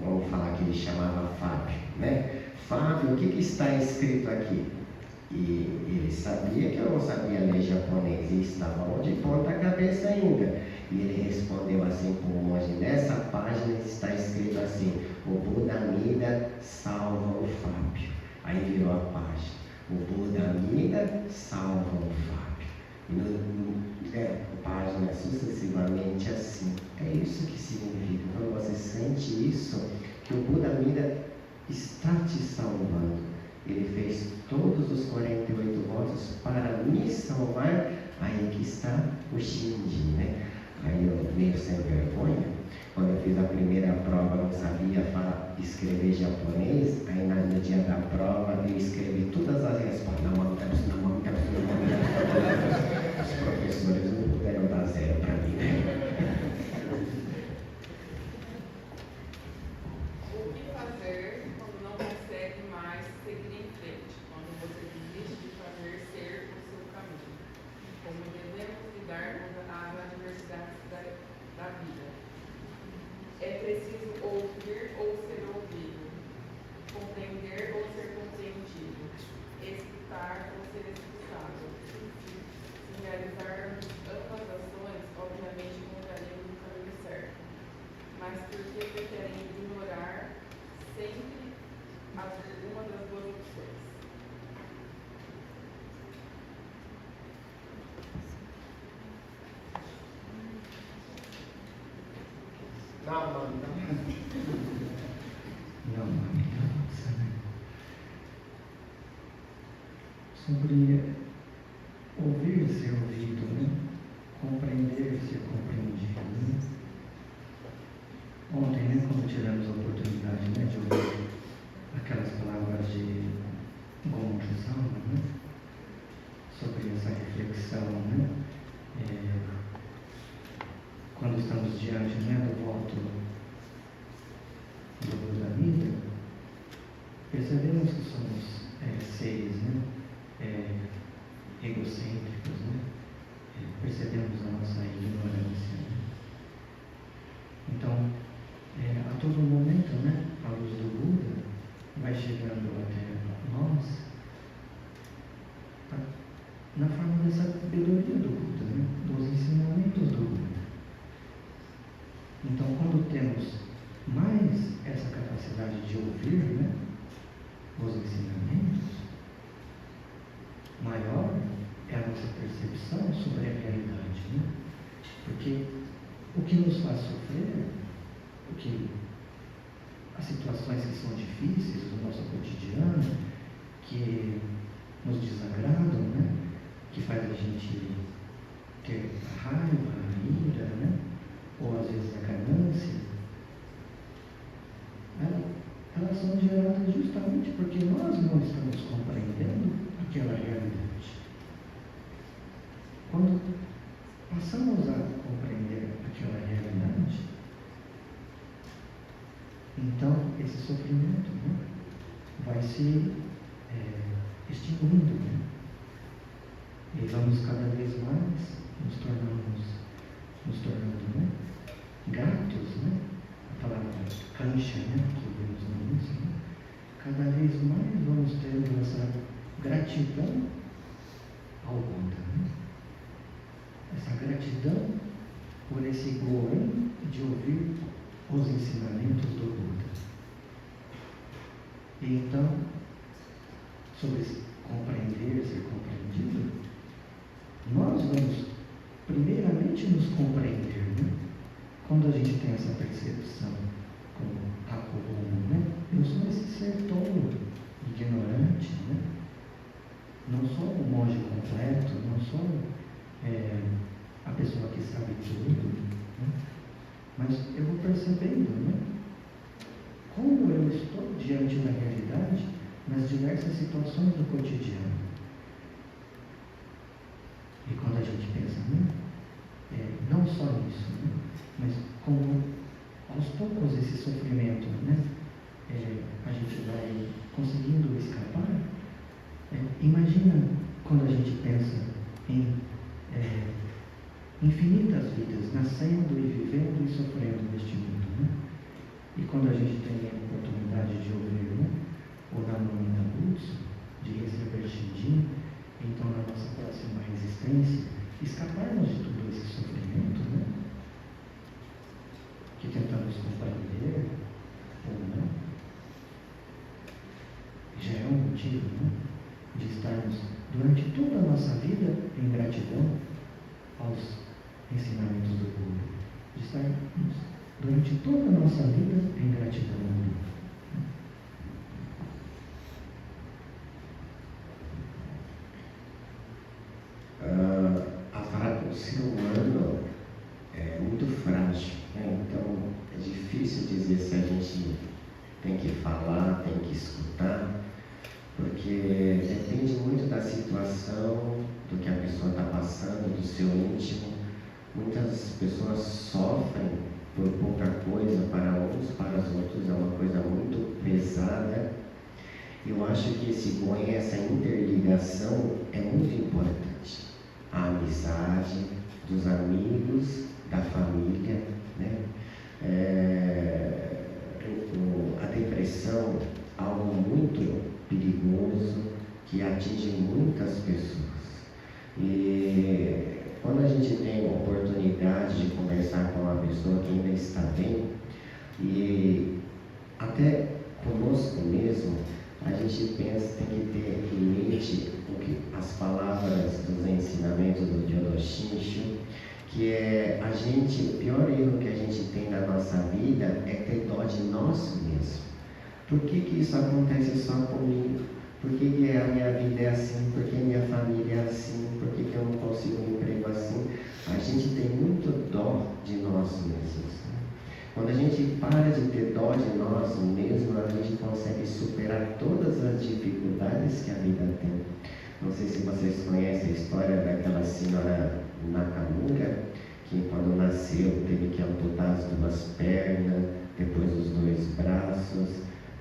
vamos falar que ele chamava Fábio, né? Fábio, o que está escrito aqui? E ele sabia que eu não sabia ler japonês e estava de ponta cabeça ainda. E ele respondeu assim para o monge: nessa página está escrito assim: o Buda Amida salva o Fábio. Aí virou a página: o Buda Amida salva o Fábio. Página sucessivamente assim. É isso que significa. Quando você sente isso, que o Buda Amida está te salvando. Ele fez todos os 48 votos para me salvar. Aí que está o Shinji, né? Aí eu, meio sem vergonha, quando eu fiz a primeira prova, não sabia escrever japonês. Aí no dia da prova eu escrevi todas as respostas. Os professores não puderam dar 0 para mim, né? Não, nossa, né? Sobre ouvir ser ouvido, né? Compreender ser compreendido, né? Ontem, né, quando tivemos a oportunidade, né, de ouvir aquelas palavras de Gonçalo, né? Sobre essa reflexão, né? Quando estamos diante, né, do voto do Buda Mitra, percebemos que somos seres, né, egocêntricos, né? Percebemos a nossa ignorância, né? Então, a todo momento, né, a luz do Buda vai chegando até nós na forma dessa sabedoria do Buda, né? Dos ensinamentos do Buda. Então, quando temos mais essa capacidade de ouvir, né, os ensinamentos, maior é a nossa percepção sobre a realidade, né? Porque o que nos faz sofrer, as situações que são difíceis do nosso cotidiano, que nos desagradam, né? Que faz a gente ter a raiva, a ira, né? Ou às vezes a ganância, elas são geradas justamente porque nós não estamos compreendendo aquela realidade. Quando passamos a compreender aquela realidade, então esse sofrimento, né, vai se extinguindo, né? E vamos cada vez mais nos tornando, né, gratos, né? A palavra cancha, né, que vimos no início, né? Cada vez mais vamos tendo essa gratidão ao Buda, né? Essa gratidão por esse goem de ouvir os ensinamentos do Buda. E então, sobre compreender, ser compreendido, nós vamos primeiramente nos compreender, né? Quando a gente tem essa percepção como Hakuhomo, né? Eu sou esse ser tolo, ignorante, né? Não sou o monge completo, não sou a pessoa que sabe tudo, né? Mas eu vou percebendo, né? Como eu estou diante da realidade nas diversas situações do cotidiano. E quando a gente pensa, né? Não só isso, né? Mas como aos poucos esse sofrimento, né? A gente vai conseguindo escapar. Imagina quando a gente pensa em infinitas vidas nascendo e vivendo e sofrendo neste mundo, né? E quando a gente tem a oportunidade de ouvir, né, o Namamita Butsu, de receber Shinjin, então na nossa próxima existência, escaparmos de todo esse sofrimento, né, que tentamos compreender ou não, já é um motivo, né, de estarmos durante toda a nossa vida em gratidão aos ensinamentos do Buda, de estarmos durante toda a nossa vida em gratidão ao Buda. O ser humano é muito frágil, né? Então é difícil dizer se a gente tem que falar, tem que escutar, porque depende muito da situação, do que a pessoa está passando, do seu íntimo. Muitas pessoas sofrem por pouca coisa, para uns, para os outros é uma coisa muito pesada. Eu acho que esse goen, essa interligação é muito importante. A amizade dos amigos, da família, né? A depressão, algo muito perigoso que atinge muitas pessoas. E quando a gente tem a oportunidade de conversar com uma pessoa que ainda está bem, e até conosco mesmo, a gente pensa, tem que ter em mente as palavras dos ensinamentos do Jodo Shinshu, que é o pior erro que a gente tem na nossa vida é ter dó de nós mesmos. Por que isso acontece só comigo? Por que a minha vida é assim? Por que minha família é assim? Por que eu não consigo um emprego assim? A gente tem muito dó de nós mesmos. Quando a gente para de ter dó de nós mesmos, a gente consegue superar todas as dificuldades que a vida tem. Não sei se vocês conhecem a história daquela senhora Nakamura, que quando nasceu teve que amputar as 2 pernas, depois os 2 braços,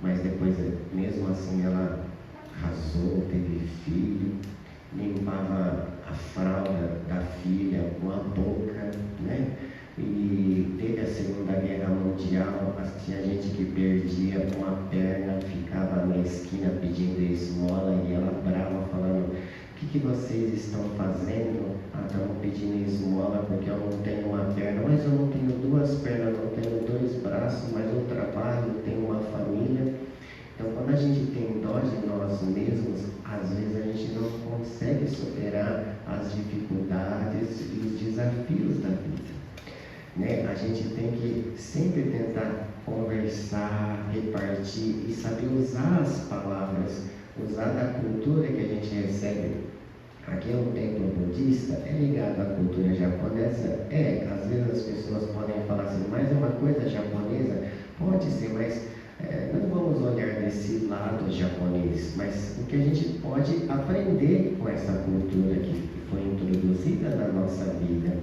mas depois, mesmo assim, ela casou, teve filho, limpava a fralda da filha com a boca, né? E teve a Segunda Guerra Mundial, tinha gente que perdia uma perna, ficava na esquina pedindo esmola e ela brava, falando: o que vocês estão fazendo? Estamos pedindo esmola porque eu não tenho uma perna, mas eu não tenho 2 pernas, não tenho 2 braços, mas eu trabalho, tenho uma família. Então, quando a gente tem dó de nós mesmos, às vezes a gente não consegue superar as dificuldades e os desafios da vida. Né? A gente tem que sempre tentar conversar, repartir e saber usar as palavras, usar da cultura que a gente recebe. Aqui é um templo budista, é ligado à cultura japonesa? Às vezes as pessoas podem falar assim, mas é uma coisa japonesa? Pode ser, mas não vamos olhar desse lado japonês, mas o que a gente pode aprender com essa cultura que foi introduzida na nossa vida.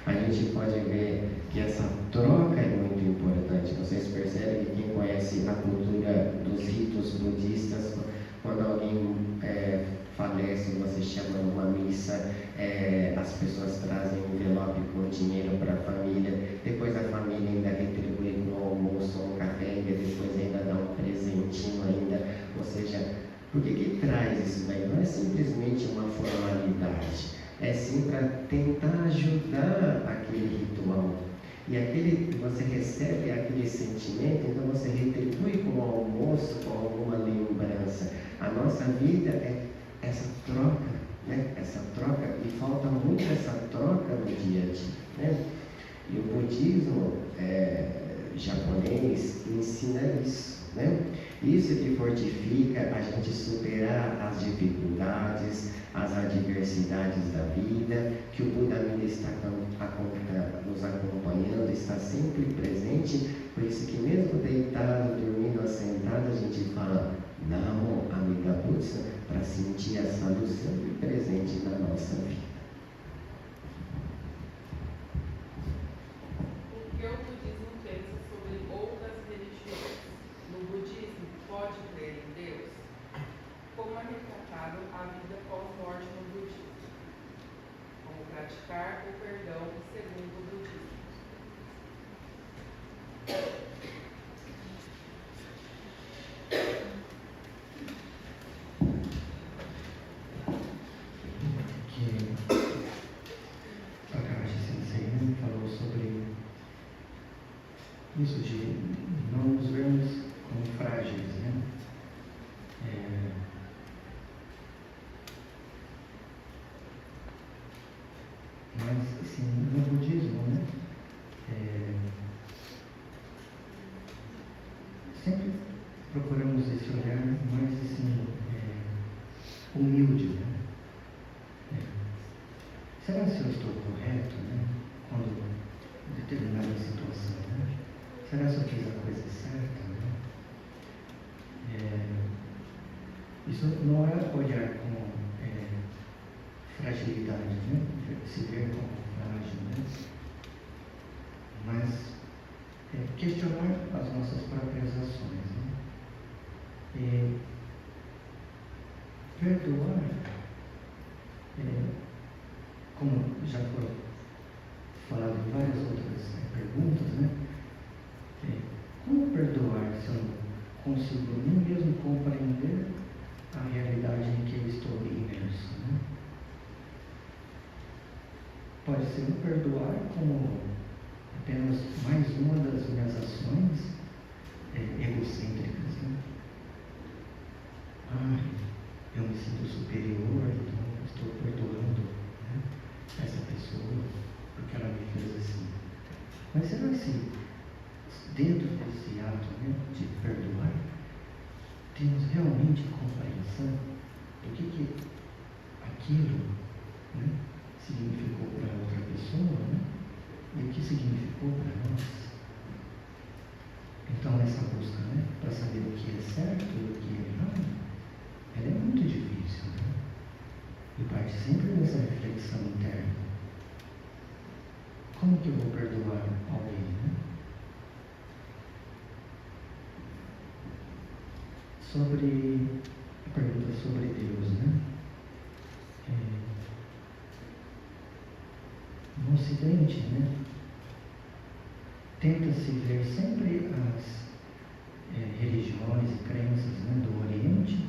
A gente pode ver que essa troca é muito importante. Vocês percebem que quem conhece a cultura dos ritos budistas, quando alguém falece, você chama uma missa, as pessoas trazem um envelope com dinheiro para a família, depois a família ainda retribui com um almoço ou um café, e depois ainda dá um presentinho ainda. Ou seja, por que traz isso daí? Não é simplesmente uma formalidade, é sim para tentar ajudar aquele ritual. E você recebe aquele sentimento, então você retribui com o almoço, com alguma lembrança. A nossa vida é essa troca, né? Essa troca, e falta muito essa troca no dia a dia, né? E o budismo japonês ensina isso, né? Isso que fortifica a gente superar as dificuldades, as adversidades da vida, que o Buda ainda está nos acompanhando, está sempre presente, por isso que mesmo deitado, dormindo, assentado, a gente fala Namo Amida Butsu, para sentir essa luz sempre presente na nossa vida. O que o budismo pensa sobre outras religiões? No budismo, pode crer em Deus? Como é retratado a vida pós-morte no budismo? Como praticar o perdão segundo o budismo? Isso de não nos vermos como frágeis, né? Mas, assim, no budismo, né? Sempre procuramos esse olhar mais, assim, humilde, né? Será se eu estou correto, né? Quando em determinada situação, né? Será se eu fiz a coisa certa, né? Isso não é olhar com fragilidade, né? Se ver como frágil, né? Mas questionar as nossas próprias ações, né? E perdoar, como já foi falado em várias outras perguntas, né? Como perdoar se eu não consigo nem mesmo compreender a realidade em que eu estou imerso, né? Pode ser um perdoar como apenas mais uma das minhas ações egocêntricas, né? Eu me sinto superior, então estou perdoando, né, essa pessoa porque ela Mas será que se dentro desse ato, né, de perdoar, temos realmente compreensão do que aquilo, né, significou para outra pessoa, né, e o que significou para nós? Então essa busca, né, para saber o que é certo e o que é errado, ela é muito difícil, né? E parte sempre dessa reflexão interna. Como que eu vou perdoar alguém, né? Sobre a pergunta sobre Deus, né? No Ocidente, né, tenta-se ver sempre as religiões e crenças, né, do Oriente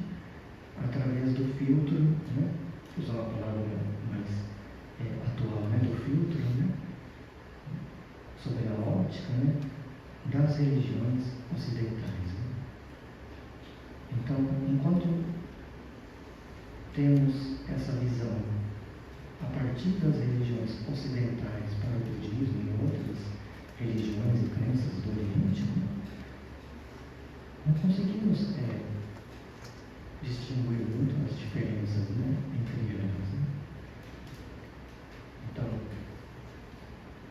através do filtro, né, usar uma palavra mais atual, né, do filtro, né, sobre a ótica, né, das religiões ocidentais. Né? Então, enquanto temos essa visão a partir das religiões ocidentais para o budismo e outras religiões e crenças do Oriente, né, não conseguimos distinguir muito as diferenças, né, entre elas. Né? Então,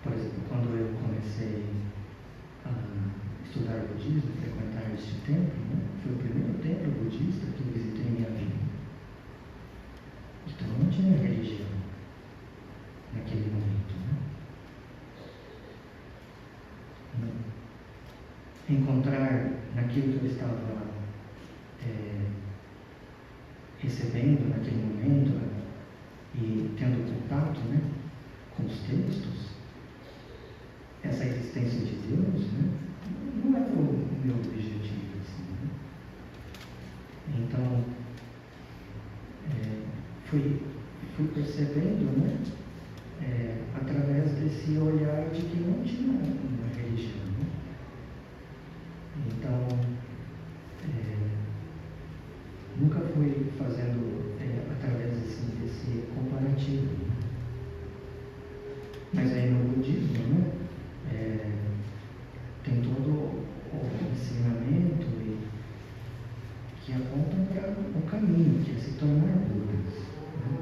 por exemplo, quando eu comecei a estudar budismo, frequentar este templo, né, foi o primeiro templo budista que eu visitei em minha vida. Então não tinha religião naquele momento. Né? Encontrar naquilo que eu estava recebendo naquele momento e tendo contato, né, com os textos, essa existência de Deus, né, não era o meu objetivo. Assim, né? Então, fui percebendo, né, através desse olhar de que não tinha uma religião. Né? Então, nunca fui fazendo através assim, desse comparativo. Né? Mas aí no budismo, né, tem todo o ensinamento que apontam para o caminho, que é se tornar Budas. Né?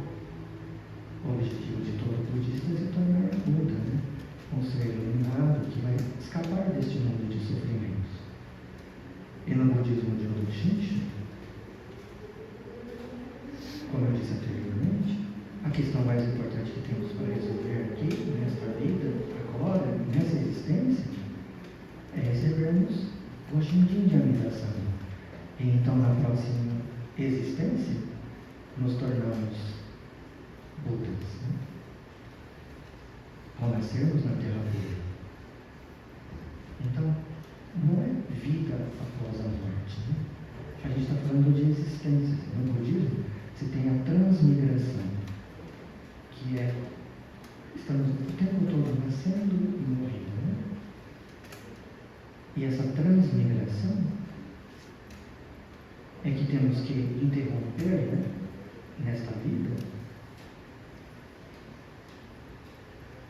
O objetivo de todo budista é se tornar Buda, né? Um ser iluminado que vai escapar deste mundo de sofrimentos. E no budismo de Odo Shinshu, como eu disse anteriormente, a questão mais importante que temos para resolver aqui, nesta vida, agora, nessa existência, é recebermos o Shinjin de Amida-san. E então, na próxima existência, nos tornamos Budas. Né? Ao nascermos na Terra pura. Então, não é vida após a morte. Né? A gente está falando de existência. No budismo, se tem a transmigração, que é, estamos o tempo todo nascendo e morrendo. Né? E essa transmigração é que temos que interromper, né, nesta vida,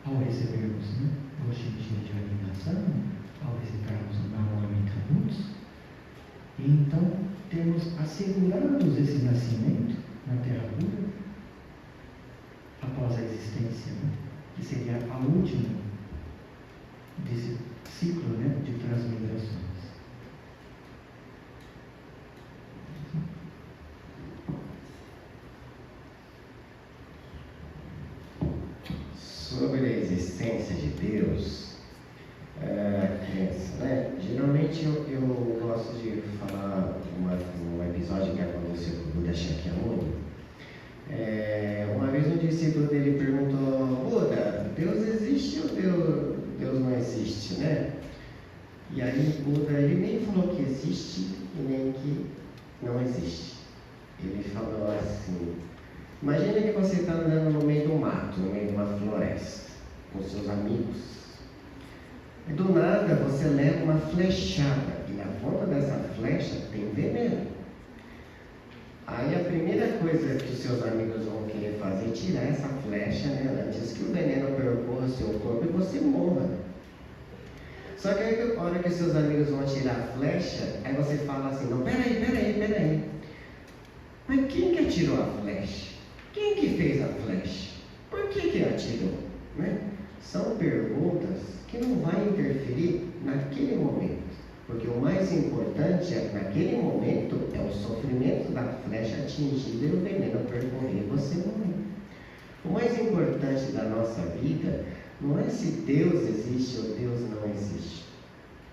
ao recebermos, né, o Shinjin de Amida-san, ao visitarmos o Naoamita Butsu, e então temos assegurados esse nascimento na Terra pura após a existência, né, que seria a última desse ciclo, né, de transmigrações. Sobre a existência de Deus, né? Geralmente eu gosto de falar um episódio que aconteceu com o Buda Shakyamuni. Uma vez um discípulo dele perguntou: Buda, Deus existe ou Deus não existe, né? E aí Buda, ele nem falou que existe e nem que não existe. Ele falou assim: imagina que você está andando no meio do mato, no meio de uma floresta, com seus amigos. E do nada você leva uma flechada e na ponta dessa flecha tem veneno. Aí a primeira coisa que os seus amigos vão querer fazer é tirar essa flecha, né, antes que o veneno percorra seu corpo e você morra. Só que aí, a hora que seus amigos vão atirar a flecha, aí você fala assim, não, peraí. Mas quem que atirou a flecha? Quem que fez a flecha? Por que atirou? Né? São perguntas que não vão interferir naquele momento. Porque o mais importante naquele momento é o sofrimento da flecha atingida e o veneno percorrer e você morrer. O mais importante da nossa vida não é se Deus existe ou Deus não existe.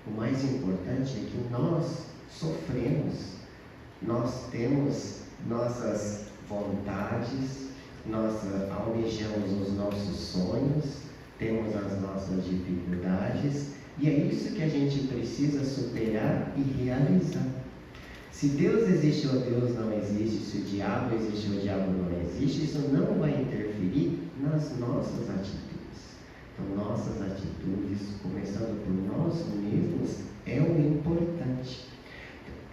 O mais importante é que nós sofremos, nós temos nossas vontades, nós almejamos os nossos sonhos, temos as nossas dificuldades, e é isso que a gente precisa superar e realizar. Se Deus existe ou Deus não existe, se o diabo existe ou o diabo não existe, isso não vai interferir nas nossas atitudes. Então, nossas atitudes, começando por nós mesmos, é o importante.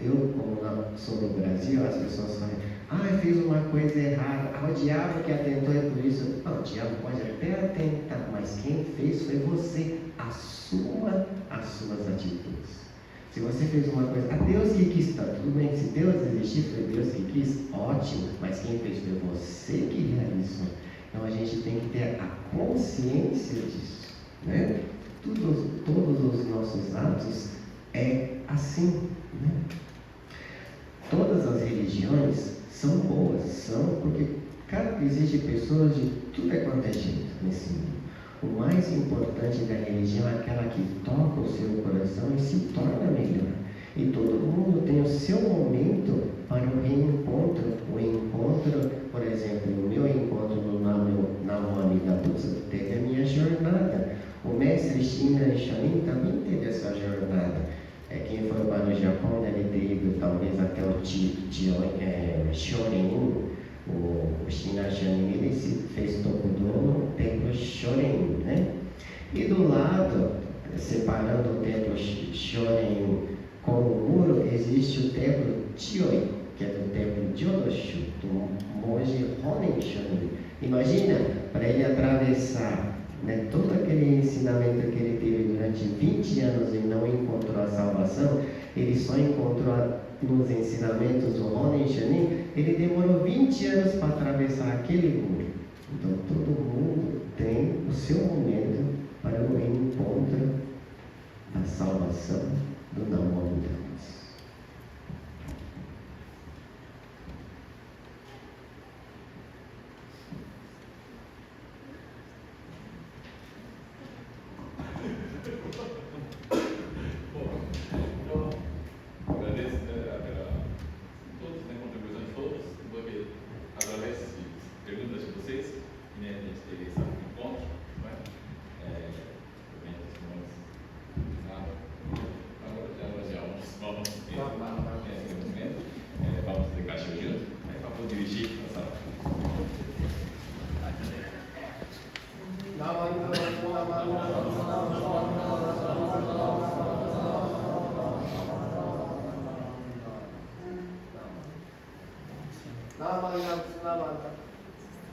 Eu, como sou do Brasil, as pessoas falam, fez uma coisa errada, o diabo que atentou é por isso. Não, o diabo pode até atentar, mas quem fez foi você. Assuma as suas atitudes. Se você fez uma coisa, Deus que quis, tá tudo bem, se Deus existir, foi Deus que quis, ótimo, mas quem fez foi você que realizou. Então a gente tem que ter a consciência disso, né? Todos os nossos atos é assim, né? Todas as religiões são boas, são porque, cara, existem pessoas de tudo quanto é jeito nesse mundo. O mais importante da religião é aquela que toca o seu coração e se torna melhor. E todo mundo tem o seu momento para o reencontro. O encontro, por exemplo, o meu encontro no Namoami da Butsu teve a minha jornada. O mestre Shinran Shonin também teve essa jornada. Quem foi para o Japão deve ter ido talvez até o Shorin. O Shinran Shonin ele fez Tokudo no templo Shorin, né? E do lado, separando o templo Shorin com o muro, existe o templo Chioi, que é do templo Jodoshu, do monge Honen Shonin. Imagina, para ele atravessar, né, todo aquele ensinamento que ele teve durante 20 anos e não encontrou a salvação, ele só encontrou nos ensinamentos do Honen Shonin, ele demorou 20 anos para atravessar aquele muro. Então todo mundo tem o seu momento para o encontro da salvação do Namoami Dhammas. Namah